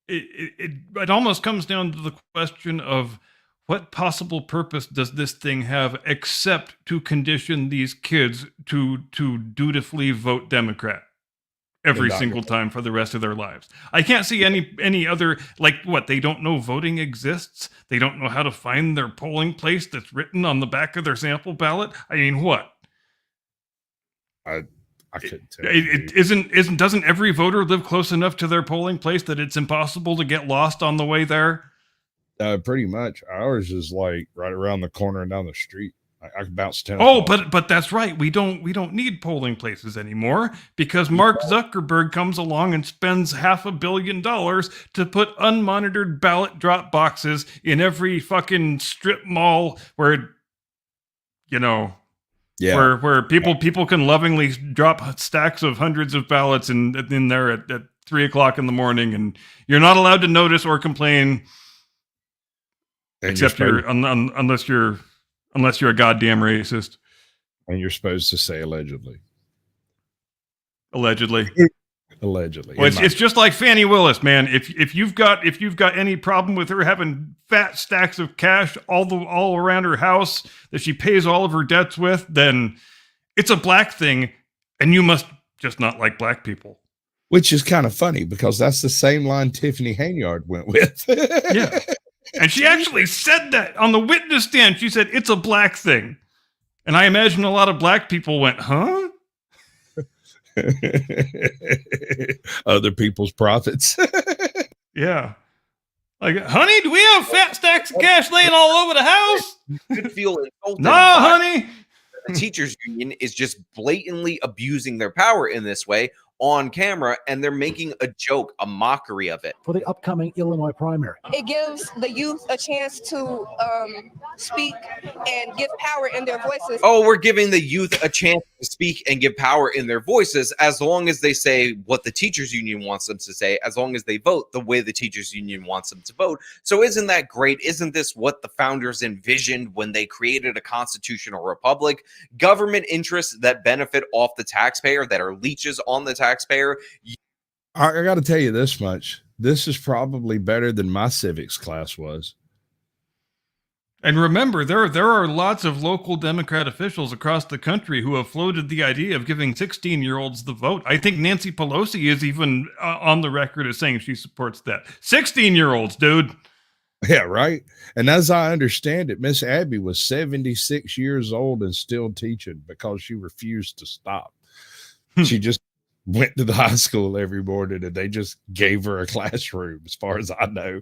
it almost comes down to the question of what possible purpose does this thing have except to condition these kids to dutifully vote Democrat every single time for the rest of their lives. I can't see any other, like, what, they don't know voting exists? They don't know how to find their polling place that's written on the back of their sample ballot? I mean, what? I couldn't tell you. Doesn't every voter live close enough to their polling place that it's impossible to get lost on the way there? Pretty much. Ours is like right around the corner and down the street. I can bounce 10. Oh, but that's right. We don't need polling places anymore because Mark Zuckerberg comes along and spends $500 million to put unmonitored ballot drop boxes in every fucking strip mall where, Yeah. Where people can lovingly drop stacks of hundreds of ballots in there at 3:00 in the morning, and you're not allowed to notice or complain, And except unless you're a goddamn racist. And you're supposed to say allegedly. Allegedly. Allegedly. Well, it's just like Fannie Willis, man. If you've got any problem with her having fat stacks of cash all around her house that she pays all of her debts with, then it's a black thing, and you must just not like black people. Which is kind of funny because that's the same line Tiffany Hainyard went with. Yeah. And she actually said that on the witness stand. She said it's a black thing. And I imagine a lot of black people went, huh? Other people's profits. Yeah. Like, honey, do we have fat stacks of cash laying all over the house? You could feel insulted. No, honey. The teachers union is just blatantly abusing their power in this way on camera, and they're making a joke, a mockery of it. For the upcoming Illinois primary. It gives the youth a chance to speak and give power in their voices. Oh, we're giving the youth a chance to speak and give power in their voices as long as they say what the teachers union wants them to say, as long as they vote the way the teachers union wants them to vote. So isn't that great? Isn't this what the founders envisioned when they created a constitutional republic? Government interests that benefit off the taxpayer, that are leeches on the taxpayer. I got to tell you this much. This is probably better than my civics class was. And remember, there are lots of local Democrat officials across the country who have floated the idea of giving 16-year-olds the vote. I think Nancy Pelosi is even on the record as saying she supports that. 16-year-olds, dude. Yeah, right. And as I understand it, Miss Abby was 76 years old and still teaching because she refused to stop. She just went to the high school every morning and they just gave her a classroom, as far as I know.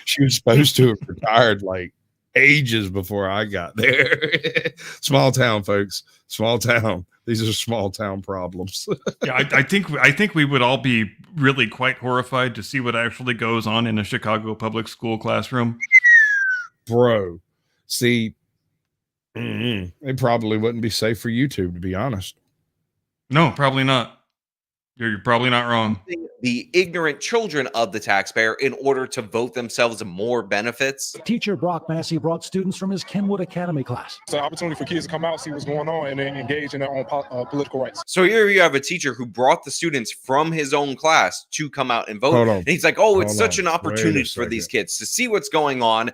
She was supposed to have retired like ages before I got there. Small town, folks. Small town. These are small town problems. Yeah, I think we would all be really quite horrified to see what actually goes on in a Chicago public school classroom. Bro, see, it probably wouldn't be safe for YouTube, to be honest. No, probably not. You're probably not wrong. The ignorant children of the taxpayer in order to vote themselves more benefits. Teacher Brock Massey brought students from his Kenwood Academy class. It's an opportunity for kids to come out, see what's going on, and then engage in their own political rights. So here you have a teacher who brought the students from his own class to come out and vote. And he's like, oh, it's such an opportunity for these kids to see what's going on.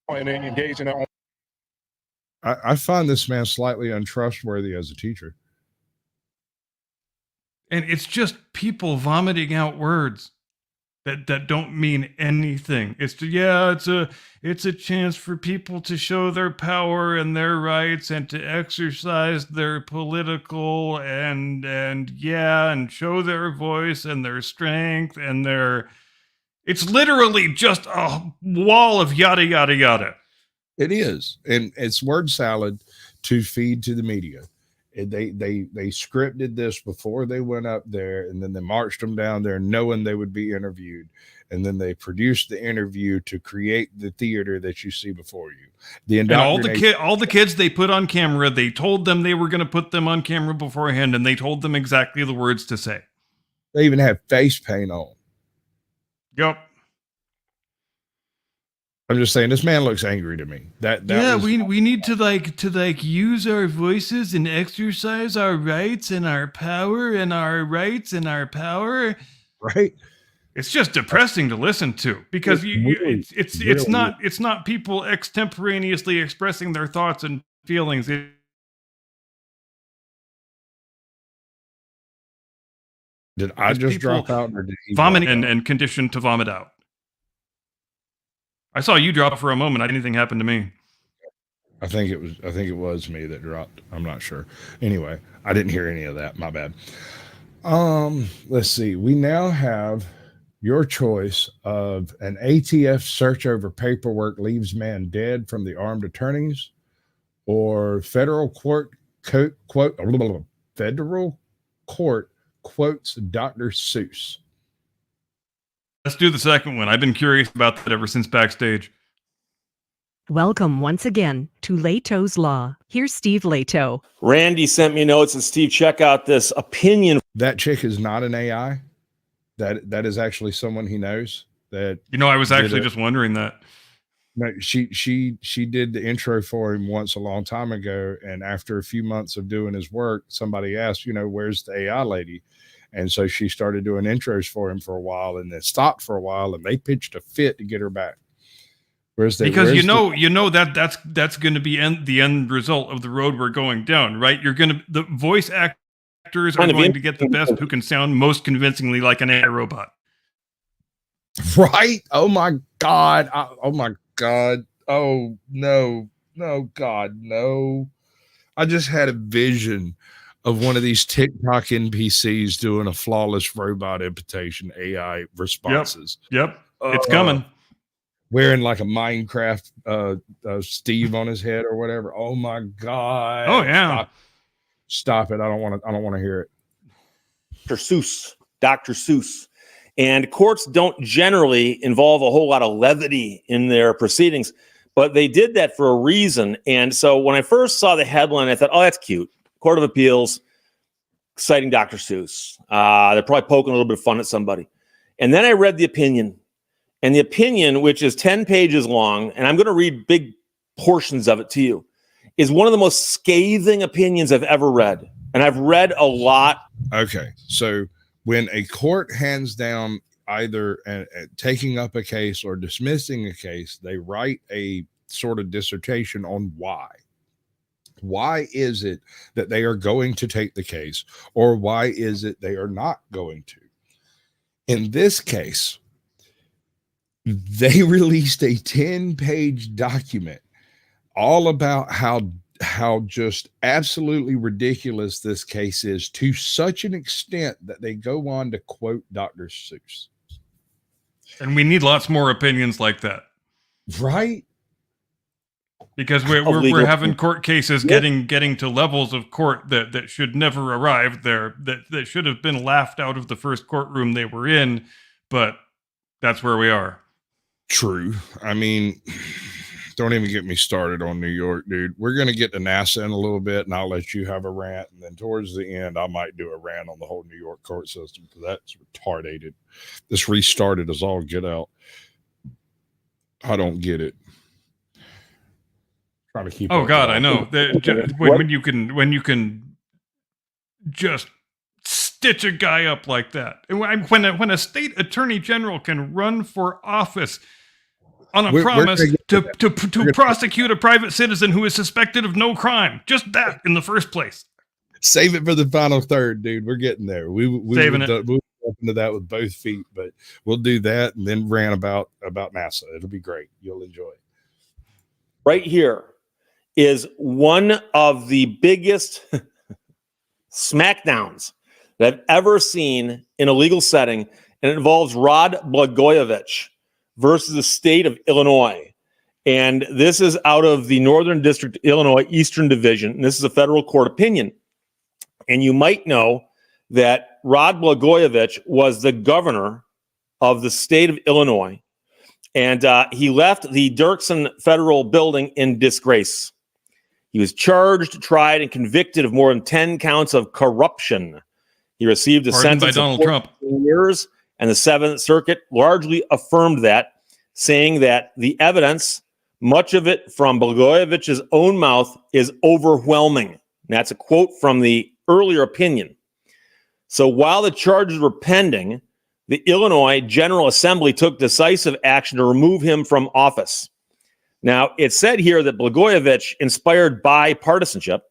And then engage in their own. I find this man slightly untrustworthy as a teacher. And it's just people vomiting out words that don't mean anything. It's a chance for people to show their power and their rights and to exercise their political and show their voice and their strength and it's literally just a wall of yada yada yada. It is, and it's word salad to feed to the media. They scripted this before they went up there, and then they marched them down there knowing they would be interviewed, and then they produced the interview to create the theater that you see before you. And all the kids they put on camera, they told them they were going to put them on camera beforehand, and they told them exactly the words to say. They even have face paint on. Yep. I'm just saying, this man looks angry to me. We need to use our voices and exercise our rights and our power and our rights and our power. Right. It's just depressing to listen to because it's not people extemporaneously expressing their thoughts and feelings. Did I just drop out, or did he vomit and conditioned to vomit out? I saw you drop for a moment. Anything happened to me? I think it was me that dropped. I'm not sure. Anyway, I didn't hear any of that. My bad. Let's see. We now have your choice of an ATF search over paperwork leaves man dead from the armed attorneys, or federal court federal court quotes Dr. Seuss. Let's do the second one. I've been curious about that ever since Backstage. Welcome once again to Leto's Law. Here's Steve Leto. Randy sent me notes, and Steve, check out this opinion. That chick is not an AI. That is actually someone he knows. That I was actually just wondering that. No, she did the intro for him once a long time ago, and after a few months of doing his work, somebody asked, where's the AI lady? And so she started doing intros for him for a while, and then stopped for a while, and they pitched a fit to get her back. That's that's going to be the end result of the road we're going down, right? The voice actors are going to get the best who can sound most convincingly like an AI robot. Right? Oh my God. Oh my God. Oh no. No, God, no. I just had a vision of one of these TikTok NPCs doing a flawless robot imitation AI responses. Yep. It's coming. Wearing like a Minecraft Steve on his head or whatever. Oh my God. Oh yeah. Stop it. I don't want to hear it. Dr. Seuss. And courts don't generally involve a whole lot of levity in their proceedings, but they did that for a reason. And so when I first saw the headline, I thought, oh, that's cute. Court of Appeals citing Dr. Seuss. They're probably poking a little bit of fun at somebody. And then I read the opinion. And the opinion, which is 10 pages long, and I'm going to read big portions of it to you, is one of the most scathing opinions I've ever read. And I've read a lot. Okay. So when a court hands down either taking up a case or dismissing a case, they write a sort of dissertation on why. Why is it that they are going to take the case, or why is it they are not going to? In this case, they released a 10-page document all about how just absolutely ridiculous this case is, to such an extent that they go on to quote Dr. Seuss. And we need lots more opinions like that. Right? Because we're having court cases getting to levels of court that should never arrive there, that should have been laughed out of the first courtroom they were in, but that's where we are. True. I mean, don't even get me started on New York, dude. We're going to get to NASA in a little bit, and I'll let you have a rant. And then towards the end, I might do a rant on the whole New York court system, because that's retarded. This restarted as all get out. I don't get it. Trying to keep. Oh God, I know. When you can just stitch a guy up like that, when a state attorney general can run for office on a promise to prosecute a private citizen who is suspected of no crime, just that in the first place. Save it for the final third, dude. We're getting there. We'll up into that with both feet, but we'll do that and then rant about NASA. It'll be great. You'll enjoy it. Right here is one of the biggest smackdowns that I've ever seen in a legal setting, and it involves Rod Blagojevich versus the state of Illinois. And this is out of the Northern District, Illinois, Eastern Division. And this is a federal court opinion. And you might know that Rod Blagojevich was the governor of the state of Illinois. And he left the Dirksen Federal Building in disgrace. He was charged, tried, and convicted of more than 10 counts of corruption. He received a sentence of 14 years, and the Seventh Circuit largely affirmed that, saying that the evidence, much of it from Blagojevich's own mouth, is overwhelming. And that's a quote from the earlier opinion. So while the charges were pending, the Illinois General Assembly took decisive action to remove him from office. Now, it said here that Blagojevich inspired bipartisanship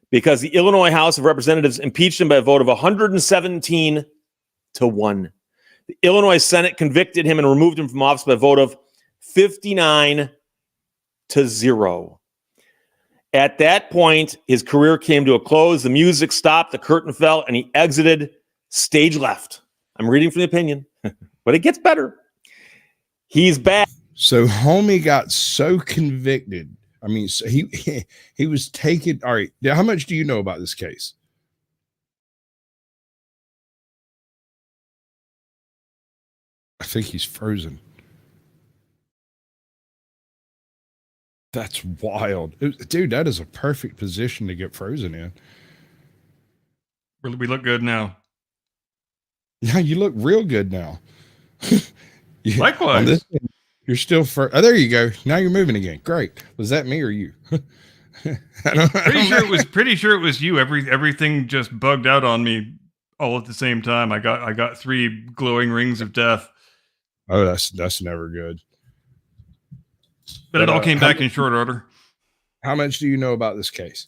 because the Illinois House of Representatives impeached him by a vote of 117-1. The Illinois Senate convicted him and removed him from office by a vote of 59-0. At that point, his career came to a close. The music stopped, the curtain fell, and he exited stage left. I'm reading from the opinion, but it gets better. He's back. So homie got so convicted. I mean, so he was taken. All right. Now, how much do you know about this case? I think he's frozen. That's wild. Dude, that is a perfect position to get frozen in. We look good now. Yeah, you look real good now. Likewise. On this end, you're still oh, there you go. Now you're moving again. Great. Was that me or you? Pretty sure it was you. Everything just bugged out on me all at the same time. I got 3 glowing rings of death. Oh, that's never good. But it all came back in short order. How much do you know about this case?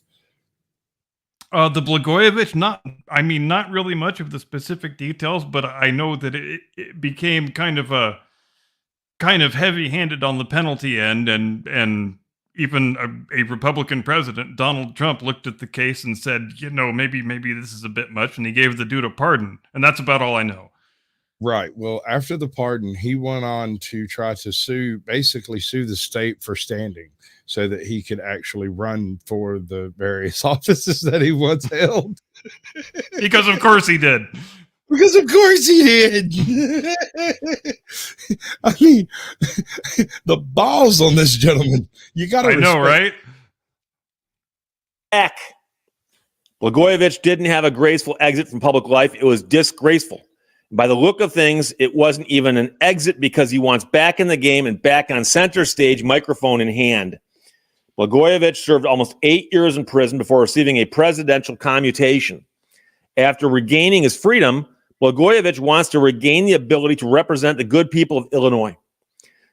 The Blagojevich, not really much of the specific details, but I know that it became kind of heavy-handed on the penalty end, and even a Republican president, Donald Trump, looked at the case and said, maybe this is a bit much, and he gave the dude a pardon, and that's about all I know. Right. Well, after the pardon, he went on to try to basically sue the state for standing so that he could actually run for the various offices that he once held. Because of course he did. Because of course he did. I mean, the balls on this gentleman. You got to I know, right? Heck. Blagojevich didn't have a graceful exit from public life. It was disgraceful. By the look of things, it wasn't even an exit because he wants back in the game and back on center stage, microphone in hand. Blagojevich served almost 8 years in prison before receiving a presidential commutation. After regaining his freedom, Blagojevich wants to regain the ability to represent the good people of Illinois.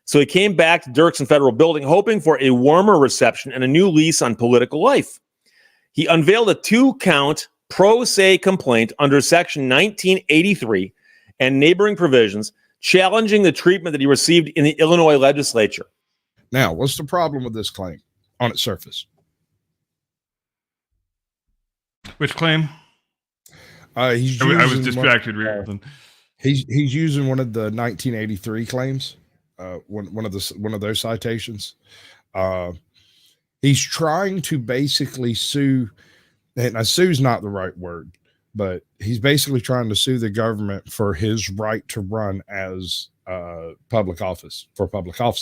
So he came back to Dirksen Federal Building, hoping for a warmer reception and a new lease on political life. He unveiled a 2-count pro se complaint under Section 1983 and neighboring provisions, challenging the treatment that he received in the Illinois legislature. Now, what's the problem with this claim on its surface? Which claim? I was distracted. He's using one of the 1983 claims, one of those citations. He's trying to basically sue, and sue's not the right word, but he's basically trying to sue the government for his right to run as public office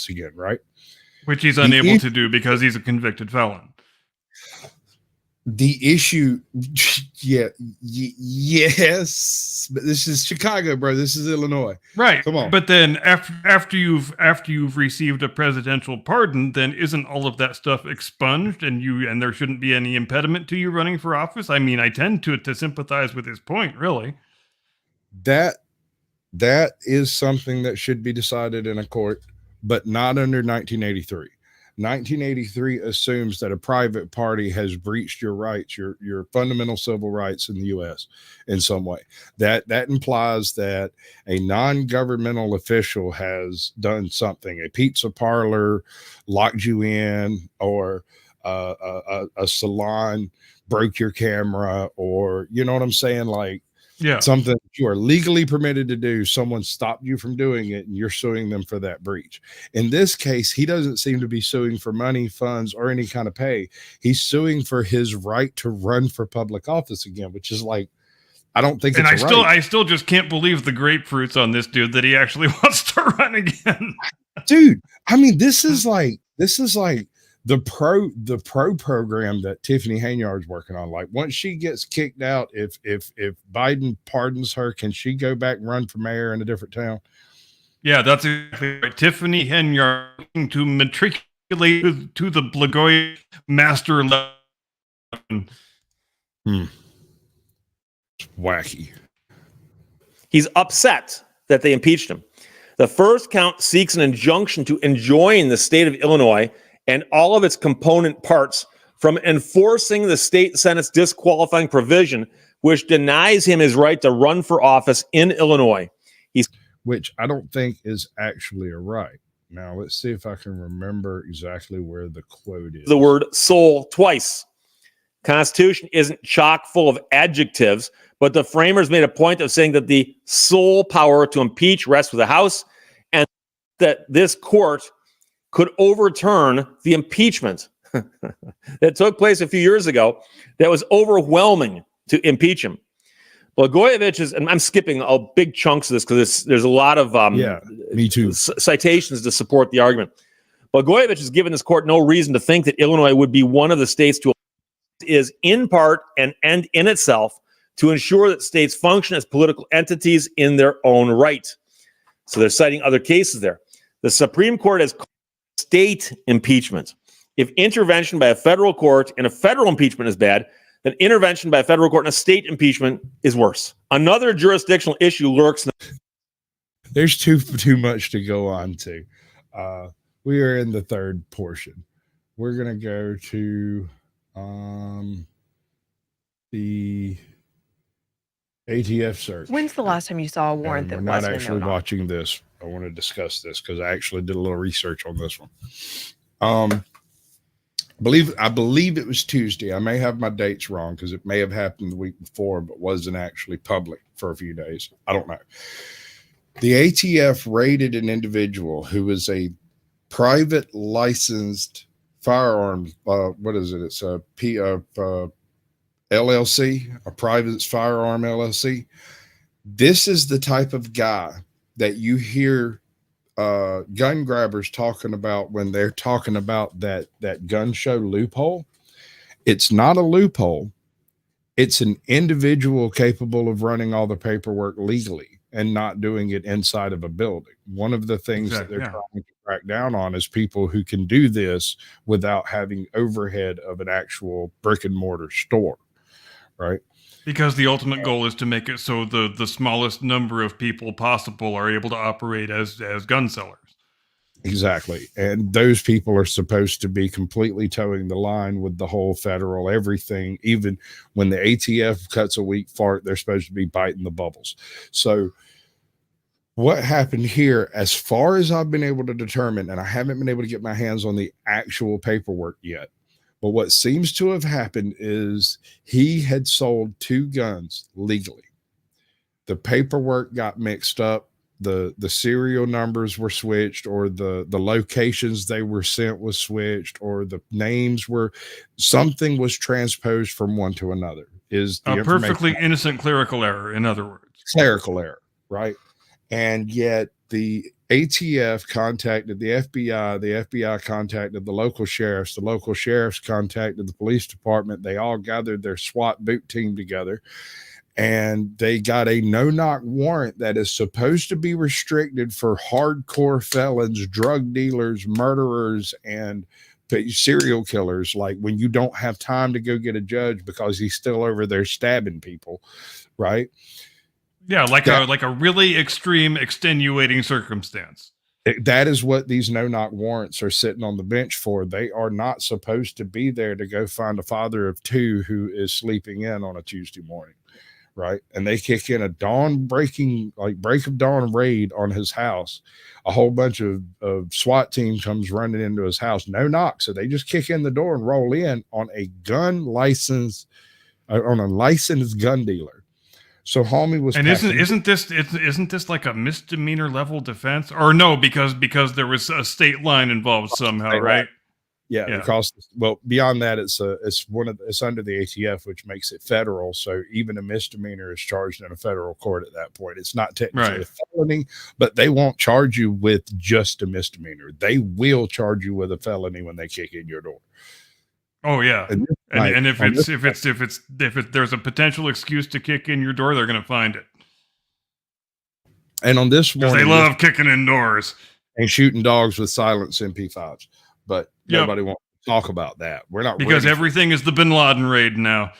again, right? Which he's unable to do because he's a convicted felon. The issue, yes, but this is Chicago, bro. This is Illinois, right? Come on. But then after you've received a presidential pardon, then isn't all of that stuff expunged, and there shouldn't be any impediment to you running for office? I mean, I tend to sympathize with his point, really. That is something that should be decided in a court, but not under 1983. 1983 assumes that a private party has breached your rights, your fundamental civil rights in the U.S. in some way. That implies that a non-governmental official has done something. A pizza parlor locked you in, or a salon broke your camera, or you know what I'm saying? Like, yeah, something you are legally permitted to do, someone stopped you from doing it, and you're suing them for that breach. In this case, he doesn't seem to be suing for money, funds, or any kind of pay. He's suing for his right to run for public office again, which is like, I don't think and it's I still just can't believe the grapefruits on this dude that he actually wants to run again. Dude, I mean, this is like the pro program that Tiffany Haynyard's working on. Like, once she gets kicked out, if Biden pardons her, can she go back and run for mayor in a different town? Yeah, that's exactly right. Tiffany Haynyard looking to matriculate to the Blagojevich master level. Wacky. He's upset that they impeached him. The first count seeks an injunction to enjoin the state of Illinois and all of its component parts from enforcing the state Senate's disqualifying provision, which denies him his right to run for office in Illinois. Which I don't think is actually a right. Now, let's see if I can remember exactly where the quote is. The word soul twice. Constitution isn't chock full of adjectives, but the framers made a point of saying that the sole power to impeach rests with the House, and that this court could overturn the impeachment that took place a few years ago that was overwhelming to impeach him. Blagojevich is, and I'm skipping big chunks of this because there's a lot of me too. citations to support the argument. Blagojevich has given this court no reason to think that Illinois would be one of the states to is in part and end in itself to ensure that states function as political entities in their own right. So they're citing other cases there. The Supreme Court has called state impeachment. If intervention by a federal court in a federal impeachment is bad, then intervention by a federal court in a state impeachment is worse. Another jurisdictional issue lurks. There's too much to go on to. We are in the third portion. We're going to go to the ATF search. When's the last time you saw a warrant that We're not wasn't actually no-knock? watching this. I want to discuss this because I actually did a little research on this one. I believe it was Tuesday. I may have my dates wrong because it may have happened the week before, but wasn't actually public for a few days. I don't know. The ATF raided an individual who was a private licensed firearms. What is it? It's a LLC, a private firearm LLC. This is the type of guy that you hear gun grabbers talking about when they're talking about that gun show loophole. It's not a loophole. It's an individual capable of running all the paperwork legally and not doing it inside of a building. One of the things that they're trying to crack down on is people who can do this without having overhead of an actual brick and mortar store, right? Because the ultimate goal is to make it so the smallest number of people possible are able to operate as gun sellers. Exactly. And those people are supposed to be completely towing the line with the whole federal everything. Even when the ATF cuts a weak fart, they're supposed to be biting the bubbles. So what happened here, as far as I've been able to determine, and I haven't been able to get my hands on the actual paperwork yet, but what seems to have happened is he had sold 2 guns legally. The paperwork got mixed up. The serial numbers were switched, or the locations they were sent was switched, or the names were, something was transposed from one to another. Is the A perfectly innocent clerical error, in other words. Clerical error, right? And yet the ATF contacted the FBI contacted the local sheriffs contacted the police department. They all gathered their SWAT boot team together, and they got a no-knock warrant that is supposed to be restricted for hardcore felons, drug dealers, murderers, and serial killers. Like when you don't have time to go get a judge because he's still over there stabbing people, right? Yeah, like a really extreme extenuating circumstance. That is what these no-knock warrants are sitting on the bench for. They are not supposed to be there to go find a father of 2 who is sleeping in on a Tuesday morning, right? And they kick in a break of dawn raid on his house. A whole bunch of SWAT team comes running into his house, no knock. So they just kick in the door and roll in on a licensed gun dealer. So homie was, and isn't this like a misdemeanor level defense, or no? Because there was a state line involved somehow, right? Yeah, because beyond that, it's under the ATF, which makes it federal. So even a misdemeanor is charged in a federal court at that point. It's not technically a felony, but they won't charge you with just a misdemeanor. They will charge you with a felony when they kick in your door. Oh yeah, and if there's a potential excuse to kick in your door, they're going to find it. And on this one, they love kicking in doors and shooting dogs with silenced MP5s, but nobody wants to talk about that. We're not, because everything is the Bin Laden raid now.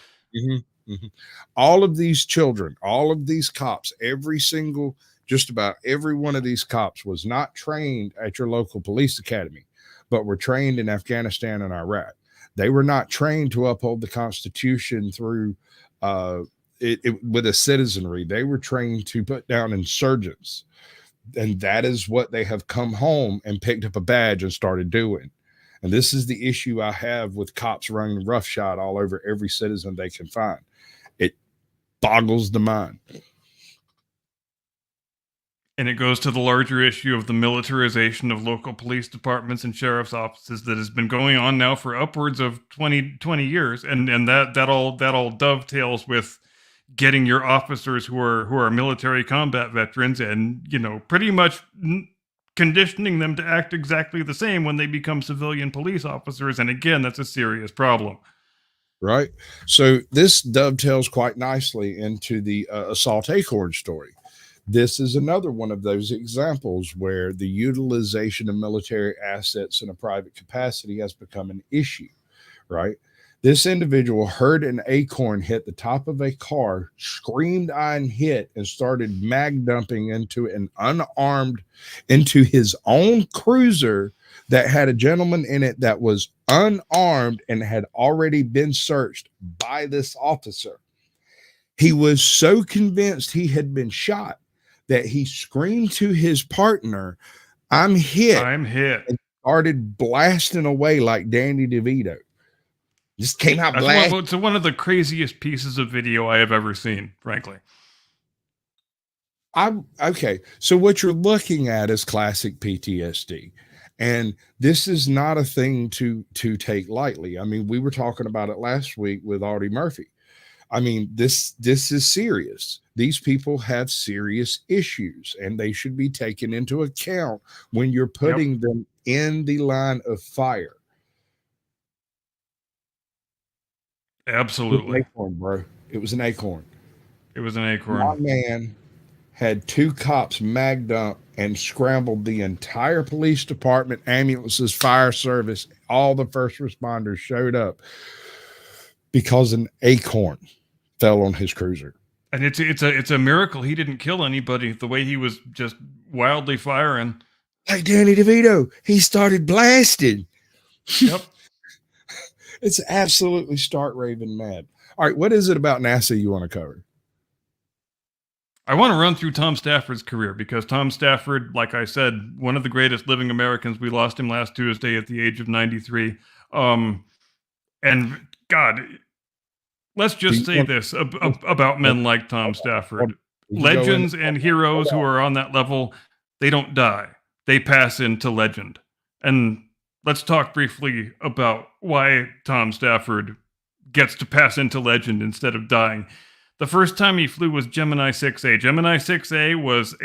All of these children, all of these cops, just about every one of these cops was not trained at your local police academy, but were trained in Afghanistan and Iraq. They were not trained to uphold the Constitution through with a citizenry. They were trained to put down insurgents. And that is what they have come home and picked up a badge and started doing. And this is the issue I have with cops running roughshod all over every citizen they can find. It boggles the mind. And it goes to the larger issue of the militarization of local police departments and sheriff's offices that has been going on now for upwards of 20 years. And that all dovetails with getting your officers who are military combat veterans and, pretty much conditioning them to act exactly the same when they become civilian police officers. And again, that's a serious problem. Right. So this dovetails quite nicely into the Assault Acorn story. This is another one of those examples where the utilization of military assets in a private capacity has become an issue, right? This individual heard an acorn hit the top of a car, screamed "I'm hit," and started mag dumping into his own cruiser that had a gentleman in it that was unarmed and had already been searched by this officer. He was so convinced he had been shot that he screamed to his partner, "I'm hit." I'm hit. And started blasting away like Danny DeVito. Just came out blast. It's one of the craziest pieces of video I have ever seen, frankly. Okay. So what you're looking at is classic PTSD. And this is not a thing to take lightly. I mean, we were talking about it last week with Audie Murphy. I mean, this is serious. These people have serious issues, and they should be taken into account when you're putting them in the line of fire. Absolutely. It was an acorn, bro. It was an acorn. It was an acorn. My man had 2 cops magged up and scrambled the entire police department, ambulances, fire service, all the first responders showed up because an acorn fell on his cruiser. And it's a miracle he didn't kill anybody the way he was just wildly firing. Like Danny DeVito, he started blasting. Yep. It's absolutely stark raving mad. All right, what is it about NASA you want to cover? I want to run through Tom Stafford's career because Tom Stafford, like I said, one of the greatest living Americans. We lost him last Tuesday at the age of 93. And God, let's just say this about men like Tom Stafford. Legends and heroes who are on that level, they don't die. They pass into legend. And let's talk briefly about why Tom Stafford gets to pass into legend instead of dying. The first time he flew was Gemini 6A. Gemini 6A was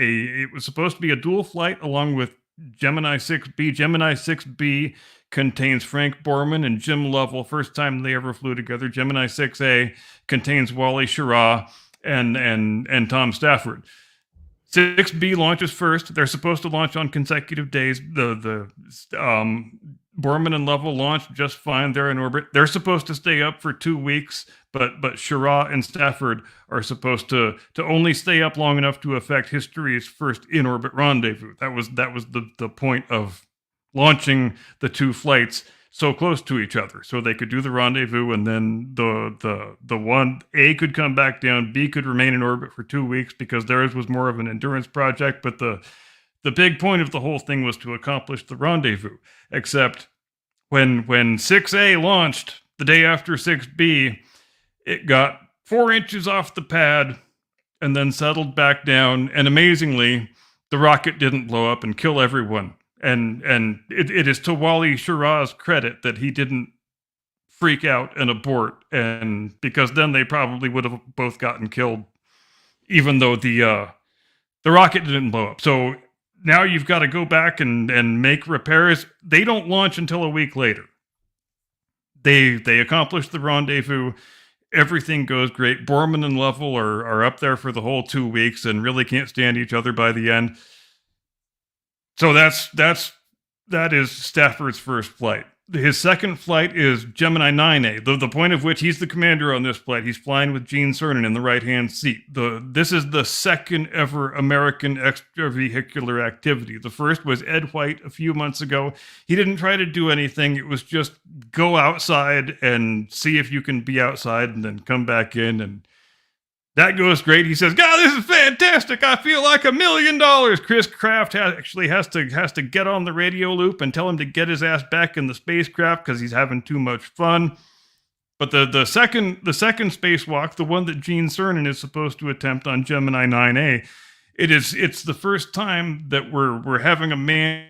supposed to be a dual flight along with Gemini 6B. Gemini 6B contains Frank Borman and Jim Lovell. First time they ever flew together. Gemini 6A contains Wally Schirra and Tom Stafford. 6B launches first. They're supposed to launch on consecutive days. The Borman and Lovell launched just fine. They're in orbit. They're supposed to stay up for 2 weeks, but Schirra and Stafford are supposed to only stay up long enough to affect history's first in-orbit rendezvous. That was the point of launching the 2 flights so close to each other, so they could do the rendezvous, and then the one A could come back down, B could remain in orbit for 2 weeks because theirs was more of an endurance project. But the big point of the whole thing was to accomplish the rendezvous. Except when 6A launched the day after 6B, it got 4 inches off the pad and then settled back down. And amazingly, the rocket didn't blow up and kill everyone. And it is to Wally Schirra's credit that he didn't freak out and abort, and because then they probably would have both gotten killed, even though the rocket didn't blow up. So now you've got to go back and make repairs. They don't launch until a week later. They accomplish the rendezvous. Everything goes great. Borman and Lovell are up there for the whole 2 weeks and really can't stand each other by the end. So that is Stafford's first flight. His second flight is Gemini 9A, the point of which he's the commander on this flight. He's flying with Gene Cernan in the right-hand seat. This is the second ever American extravehicular activity. The first was Ed White a few months ago. He didn't try to do anything. It was just go outside and see if you can be outside and then come back in, and that goes great. He says, "God, this is fantastic. I feel like $1 million." Chris Kraft actually has to get on the radio loop and tell him to get his ass back in the spacecraft because he's having too much fun. But the second spacewalk, the one that Gene Cernan is supposed to attempt on Gemini 9A, it's the first time that we're having a man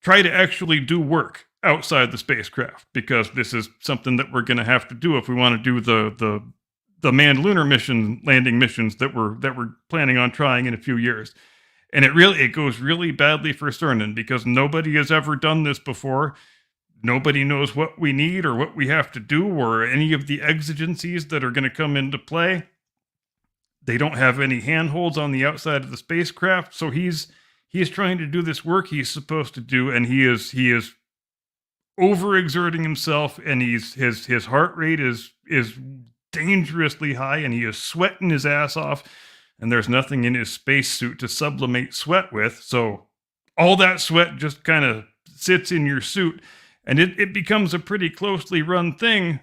try to actually do work outside the spacecraft, because this is something that we're going to have to do if we want to do the manned lunar landing missions that we're planning on trying in a few years. And it goes really badly for Cernan because nobody has ever done this before. Nobody knows what we need or what we have to do or any of the exigencies that are going to come into play. They don't have any handholds on the outside of the spacecraft, so he's trying to do this work he's supposed to do, and he is overexerting himself, and his heart rate is dangerously high, and he is sweating his ass off, and there's nothing in his spacesuit to sublimate sweat with, so all that sweat just kind of sits in your suit, and it becomes a pretty closely run thing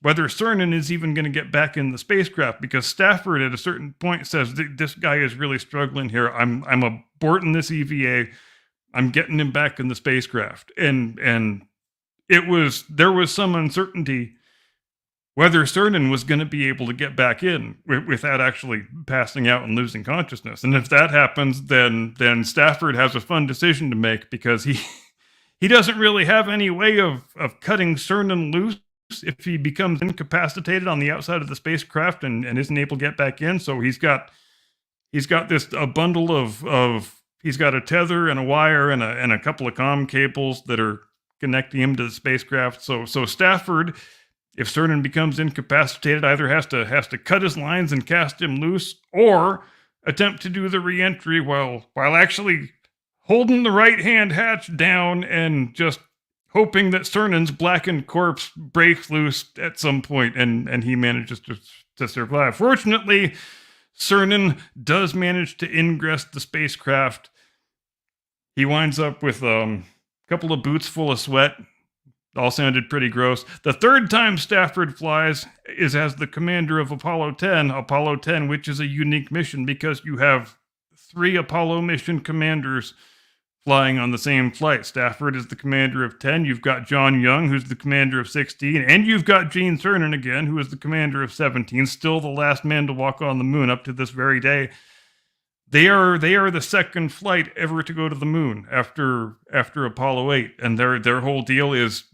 whether Cernan is even going to get back in the spacecraft, because Stafford at a certain point says, this guy is really struggling here. I'm aborting this EVA. I'm getting him back in the spacecraft. And there was some uncertainty whether Cernan was going to be able to get back in without actually passing out and losing consciousness. And if that happens, then Stafford has a fun decision to make, because he doesn't really have any way of cutting Cernan loose if he becomes incapacitated on the outside of the spacecraft and isn't able to get back in. So he's got a bundle of he's got a tether and a wire and a couple of comm cables that are connecting him to the spacecraft. So Stafford, if Cernan becomes incapacitated, either has to cut his lines and cast him loose, or attempt to do the reentry while actually holding the right hand hatch down and just hoping that Cernan's blackened corpse breaks loose at some point, and he manages to survive. Fortunately, Cernan does manage to ingress the spacecraft. He winds up with a couple of boots full of sweat. All sounded pretty gross. The third time Stafford flies is as the commander of Apollo 10, which is a unique mission because you have 3 Apollo mission commanders flying on the same flight. Stafford is the commander of 10. You've got John Young, who's the commander of 16. And you've got Gene Cernan again, who is the commander of 17. Still the last man to walk on the moon up to this very day. They are the second flight ever to go to the moon after Apollo 8. And their whole deal is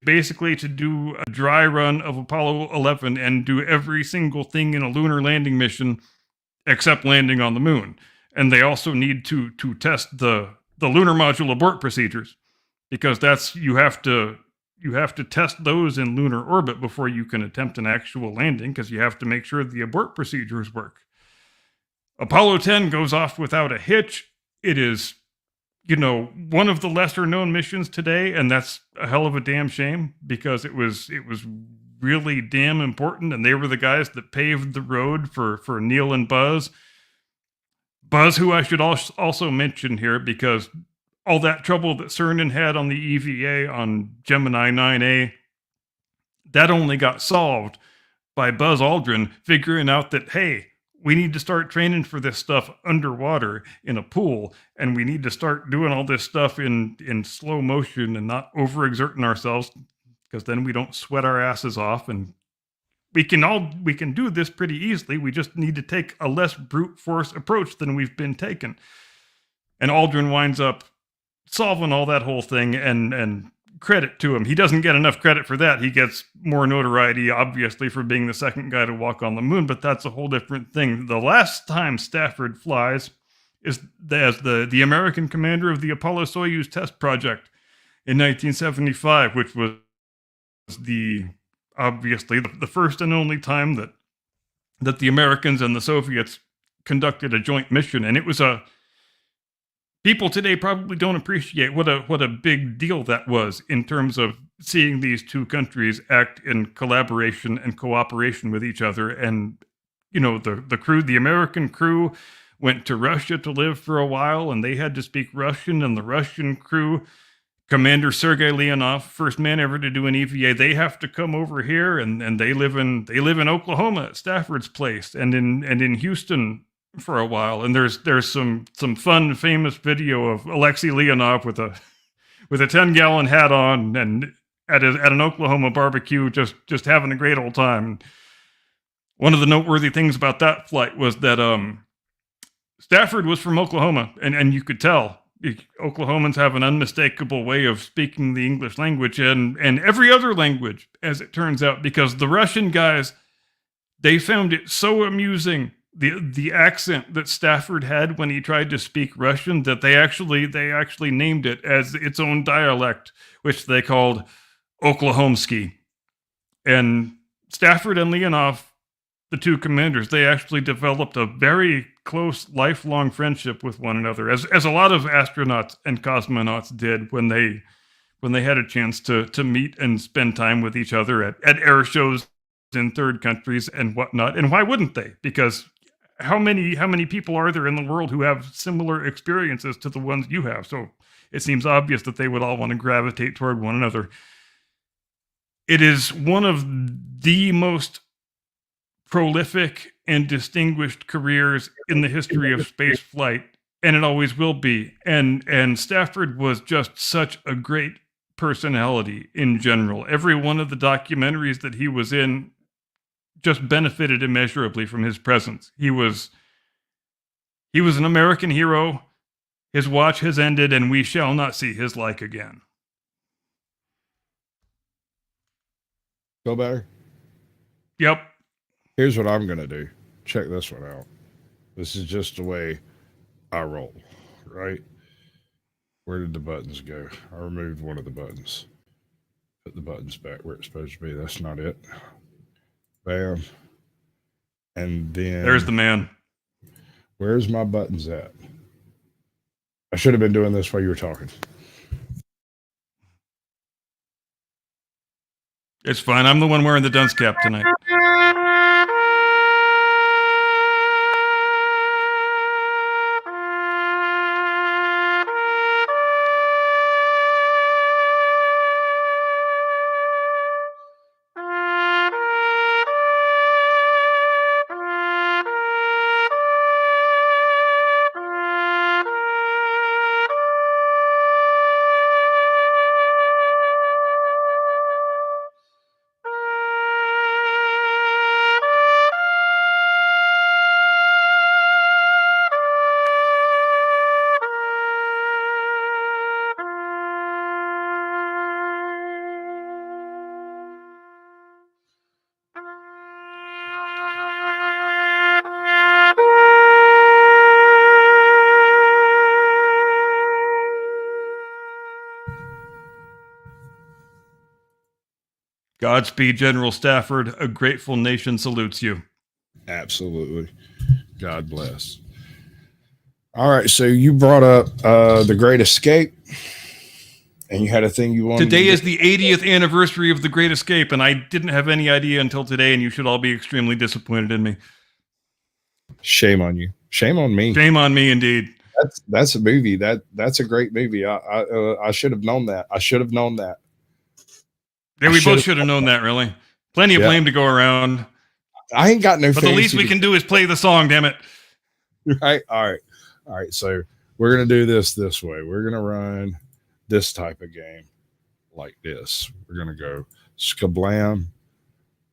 basically to do a dry run of Apollo 11 and do every single thing in a lunar landing mission except landing on the moon. And they also need to test the lunar module abort procedures, because you have to test those in lunar orbit before you can attempt an actual landing, because you have to make sure the abort procedures work. Apollo 10 goes off without a hitch. It is, one of the lesser known missions today, and that's a hell of a damn shame, because it was really damn important, and they were the guys that paved the road for Neil and Buzz. Buzz, who I should also mention here, because all that trouble that Cernan had on the EVA on Gemini 9A, that only got solved by Buzz Aldrin figuring out that, hey, we need to start training for this stuff underwater in a pool, and we need to start doing all this stuff in slow motion and not overexerting ourselves, because then we don't sweat our asses off, and we can do this pretty easily. We just need to take a less brute force approach than we've been taking. And Aldrin winds up solving all that whole thing, and credit to him. He doesn't get enough credit for that. He gets more notoriety, obviously, for being the second guy to walk on the moon, but that's a whole different thing. The last time Stafford flies is as the American commander of the Apollo-Soyuz test project in 1975, which was obviously the first and only time that the Americans and the Soviets conducted a joint mission. And it was people today probably don't appreciate what a big deal that was in terms of seeing these two countries act in collaboration and cooperation with each other. And, the American crew went to Russia to live for a while, and they had to speak Russian, and the Russian crew, Commander Sergei Leonov, first man ever to do an EVA, they have to come over here, and they live in Oklahoma at Stafford's place, and in Houston for a while. And there's some fun, famous video of Alexei Leonov with a 10-gallon hat on and at an Oklahoma barbecue, just having a great old time. One of the noteworthy things about that flight was that Stafford was from Oklahoma, and you could tell. Oklahomans have an unmistakable way of speaking the English language and every other language, as it turns out, because the Russian guys, they found it so amusing the accent that Stafford had when he tried to speak Russian, that they actually named it as its own dialect, which they called Oklahomsky. And Stafford and Leonov, the two commanders, they actually developed a very close, lifelong friendship with one another, as a lot of astronauts and cosmonauts did when they had a chance to meet and spend time with each other at air shows in third countries and whatnot. And why wouldn't they? Because how many people are there in the world who have similar experiences to the ones you have? So it seems obvious that they would all want to gravitate toward one another. It is one of the most prolific and distinguished careers in the history of space flight, and it always will be. And Stafford was just such a great personality in general. Every one of the documentaries that he was in just benefited immeasurably from his presence. He was an American hero. His watch has ended, and we shall not see his like again. Feel better? Yep. Here's what I'm going to do. Check this one out. This is just the way I roll, right? Where did the buttons go? I removed one of the buttons. Put the buttons back where it's supposed to be. That's not it. Bam. And then... There's the man. Where's my buttons at? I should have been doing this while you were talking. It's fine. I'm the one wearing the dunce cap tonight. Godspeed, General Stafford. A grateful nation salutes you. Absolutely. God bless. All right, so you brought up The Great Escape, and you had a thing you wanted Today to is the 80th anniversary of The Great Escape, and I didn't have any idea until today, and you should all be extremely disappointed in me. Shame on you. Shame on me. Shame on me, indeed. That's a movie. That's a great movie. I should have known that. I should have known that. Yeah, we both should have known that, really. Plenty of blame to go around. I ain't got no But the least we can do is play the song, damn it. Right? All right. So we're going to do this way. We're going to run this type of game like this. We're going to go skablam.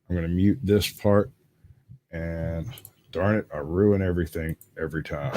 I'm going to mute this part. And darn it, I ruin everything every time.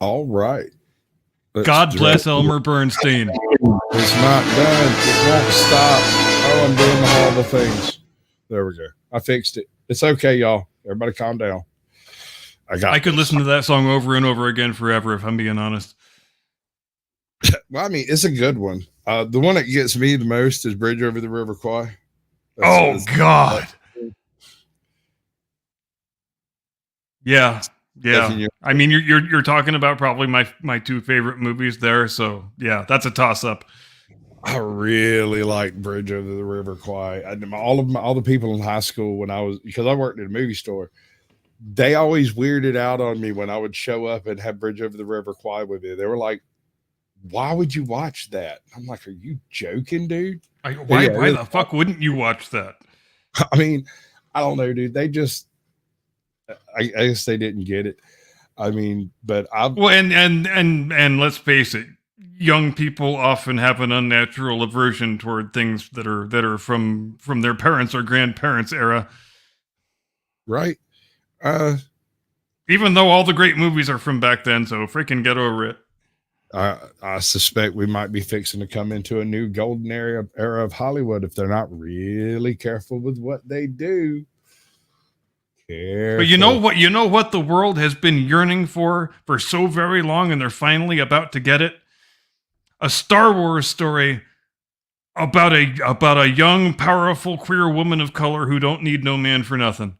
All right. Let's God bless direct- Elmer Bernstein. It's not done. It won't stop. Oh, I'm doing the horrible things. There we go. I fixed it. It's okay, y'all. Everybody calm down. I could listen to that song over and over again forever if I'm being honest. Well, I mean, it's a good one. The one that gets me the most is Bridge Over the River Kwai. Oh, God. Yeah. Yeah. I mean, you're talking about probably my two favorite movies there. So yeah, that's a toss up. I really like Bridge Over the River Kwai. All the people in high school because I worked at a movie store, they always weirded out on me when I would show up and have Bridge Over the River Kwai with me. They were like, "Why would you watch that?" I'm like, "Are you joking, dude? Why the fuck wouldn't you watch that?" I mean, I don't know, dude. They just, I guess they didn't get it. I mean, but and let's face it, young people often have an unnatural aversion toward things that are from their parents or grandparents' era. Right. Even though all the great movies are from back then, so freaking get over it. I suspect we might be fixing to come into a new golden era of Hollywood if they're not really careful with what they do. But you know what the world has been yearning for so very long, and they're finally about to get it? A Star Wars story about a young, powerful, queer woman of color who don't need no man for nothing.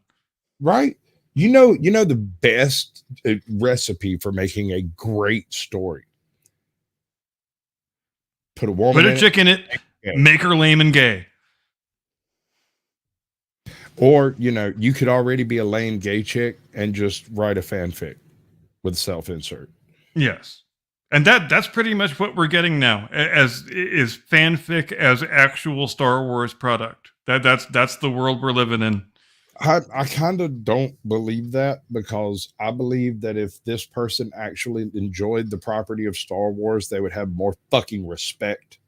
Right? You know the best recipe for making a great story. Put a chick in it, make her lame and gay. Or, you could already be a lame gay chick and just write a fanfic with self-insert. Yes. And that's pretty much what we're getting now, as is fanfic as actual Star Wars product. That's the world we're living in. I kind of don't believe that, because I believe that if this person actually enjoyed the property of Star Wars, they would have more fucking respect.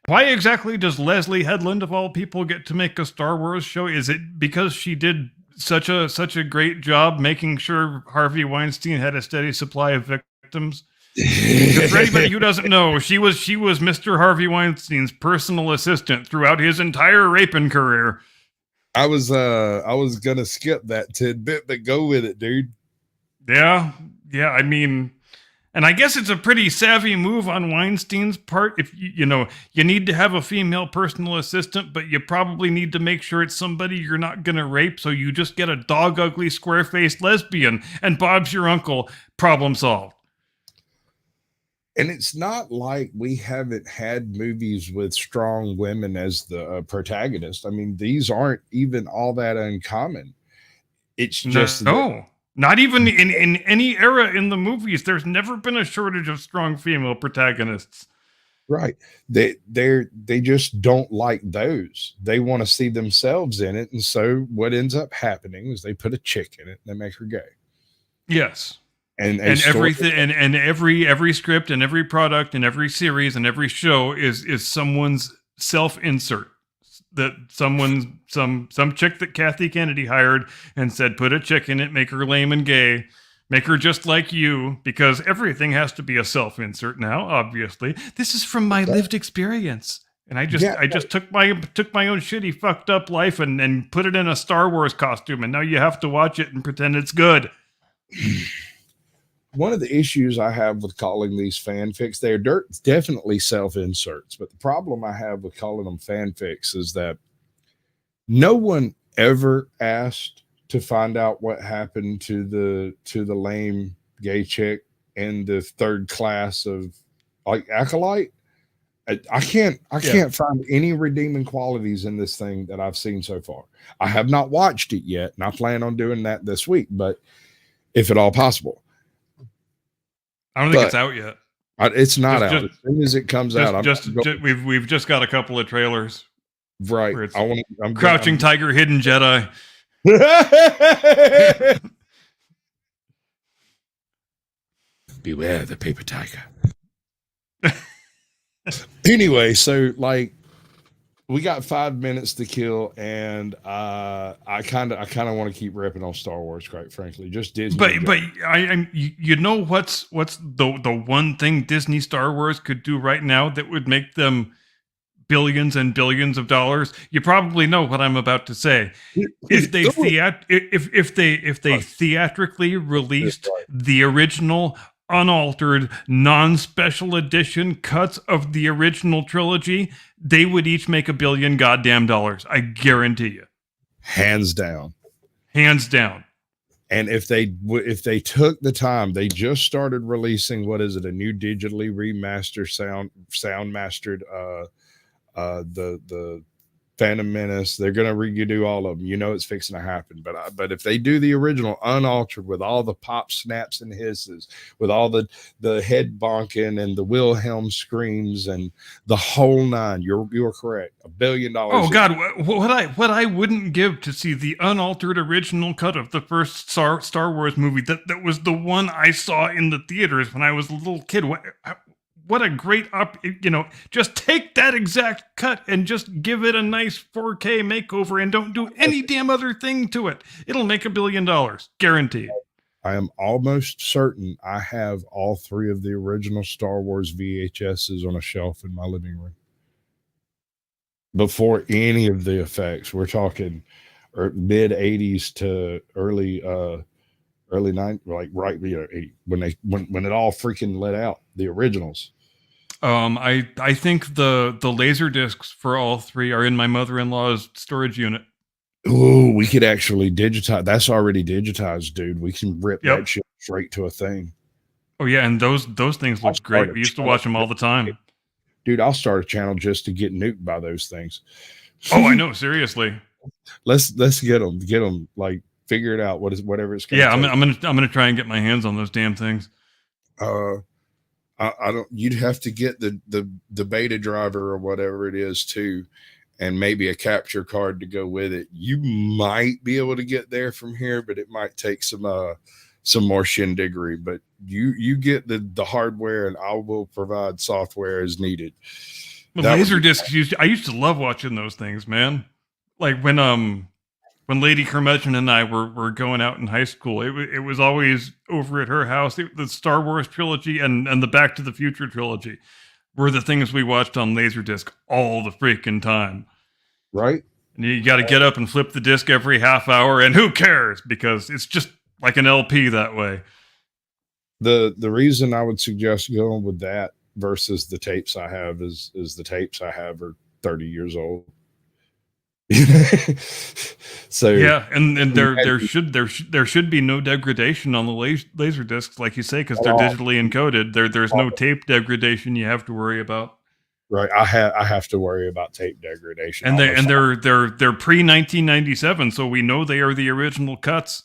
Why exactly does Leslie Headland, of all people, get to make a Star Wars show? Is it because she did such a great job making sure Harvey Weinstein had a steady supply of victims? For anybody who doesn't know, she was Mr. Harvey Weinstein's personal assistant throughout his entire raping career. I was gonna skip that tidbit, but go with it, dude. Yeah. I mean, and I guess it's a pretty savvy move on Weinstein's part. If you need to have a female personal assistant, but you probably need to make sure it's somebody you're not gonna rape. So you just get a dog ugly, square-faced lesbian, and Bob's your uncle. Problem solved. And it's not like we haven't had movies with strong women as the protagonist. I mean, these aren't even all that uncommon. It's just not even in any era in the movies. There's never been a shortage of strong female protagonists. Right. They just don't like those. They want to see themselves in it. And so what ends up happening is they put a chick in it and they make her gay. Yes. And everything and every script and every product and every series and every show is someone's self-insert. That some chick that Kathy Kennedy hired and said, put a chick in it, make her lame and gay, make her just like you, because everything has to be a self-insert now, obviously. This is from my lived experience. And I just took my own shitty fucked up life and put it in a Star Wars costume, and now you have to watch it and pretend it's good. One of the issues I have with calling these fanfics, they're definitely self-inserts, but the problem I have with calling them fanfics is that no one ever asked to find out what happened to the lame gay chick in the third class of like Acolyte. I can't find any redeeming qualities in this thing that I've seen so far. I have not watched it yet, and I plan on doing that this week, but if at all possible. I don't think it's out yet. It's not out. As soon as it comes out, we've just got a couple of trailers. Right. I'm Crouching Tiger, Hidden Jedi. Beware the paper tiger. Anyway, so like we got 5 minutes to kill, and I kind of want to keep ripping on Star Wars, quite frankly. Just Disney. But you know what's the one thing Disney Star Wars could do right now that would make them billions and billions of dollars? You probably know what I'm about to say. If they theatrically released the original, unaltered, non-special edition cuts of the original trilogy, they would each make $1 billion goddamn dollars. I guarantee you. Hands down. Hands down. And if they took the time, they just started releasing, what is it, a new digitally remastered sound mastered the Phantom Menace. They're gonna redo all of them. You know it's fixing to happen. But if they do the original unaltered with all the pop, snaps, and hisses, with all the head bonking and the Wilhelm screams and the whole nine, you're correct. $1 billion. Oh God, what I wouldn't give to see the unaltered original cut of the first Star Wars movie. That was the one I saw in the theaters when I was a little kid. What a great just take that exact cut and just give it a nice 4K makeover and don't do any damn other thing to it. It'll make $1 billion, guaranteed. I am almost certain I have all 3 of the original Star Wars VHSs on a shelf in my living room. Before any of the effects, we're talking mid 80s to early 90s, like right, when it all freaking let out, the originals. I think the laser discs for all 3 are in my mother-in-law's storage unit. Oh, we could actually digitize. That's already digitized, dude. We can rip that shit straight to a thing. Oh yeah, and those things look great. We used to watch them all the time. Dude, I'll start a channel just to get nuked by those things. Oh, I know, seriously. Let's get them, like figure it out. Whatever it's gonna take. I'm gonna try and get my hands on those damn things. I don't. You'd have to get the beta driver or whatever it is too, and maybe a capture card to go with it. You might be able to get there from here, but it might take some more shindiggery. But you get the hardware, and I will provide software as needed. The laser discs I used to love watching those things, man. Like when Lady Curmudgeon and I were going out in high school, it was always over at her house. The Star Wars trilogy and the Back to the Future trilogy were the things we watched on Laserdisc all the freaking time. Right? And you got to get up and flip the disc every half hour, and who cares? Because it's just like an LP that way. The reason I would suggest going with that versus the tapes I have is the tapes I have are 30 years old. So yeah, and there should be no degradation on the laser discs, like you say, because they're digitally encoded. There's no tape degradation you have to worry about. Right, I have to worry about tape degradation, and they're pre 1997, so we know they are the original cuts.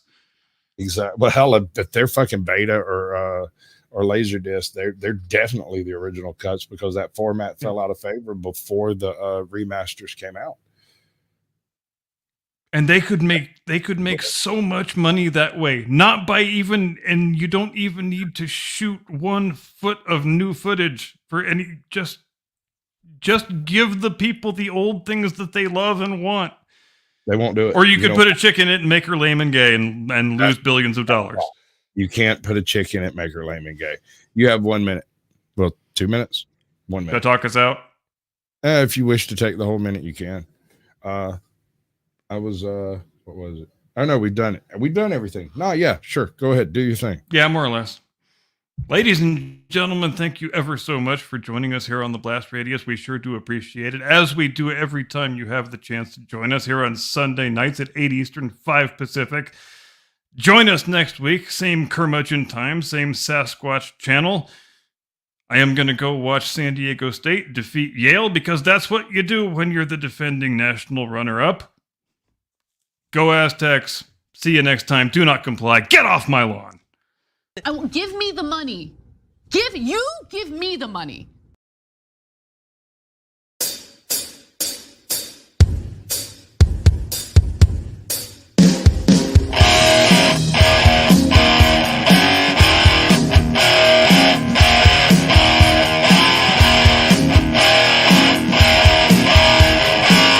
Exactly. Well, hell, if they're fucking beta or Laserdisc, they're definitely the original cuts because that format fell out of favor before the remasters came out. And they could make so much money that way, not by and you don't even need to shoot 1 foot of new footage for any, just give the people the old things that they love and want. They won't do it. Or you could put a chick in it and make her lame and gay and lose billions of dollars. You can't put a chick in it, make her lame and gay. You have 1 minute. Well, 2 minutes. 1 minute. Can I talk us out? If you wish to take the whole minute, you can. I was what was it? I know we've done it. We've done everything. No, yeah, sure. Go ahead. Do your thing. Yeah, more or less. Ladies and gentlemen, thank you ever so much for joining us here on the Blast Radius. We sure do appreciate it, as we do every time you have the chance to join us here on Sunday nights at 8 Eastern, 5 Pacific. Join us next week. Same curmudgeon time, same Sasquatch channel. I am going to go watch San Diego State defeat Yale because that's what you do when you're the defending national runner-up. Go Aztecs. See you next time. Do not comply. Get off my lawn. Give me the money. Give me the money.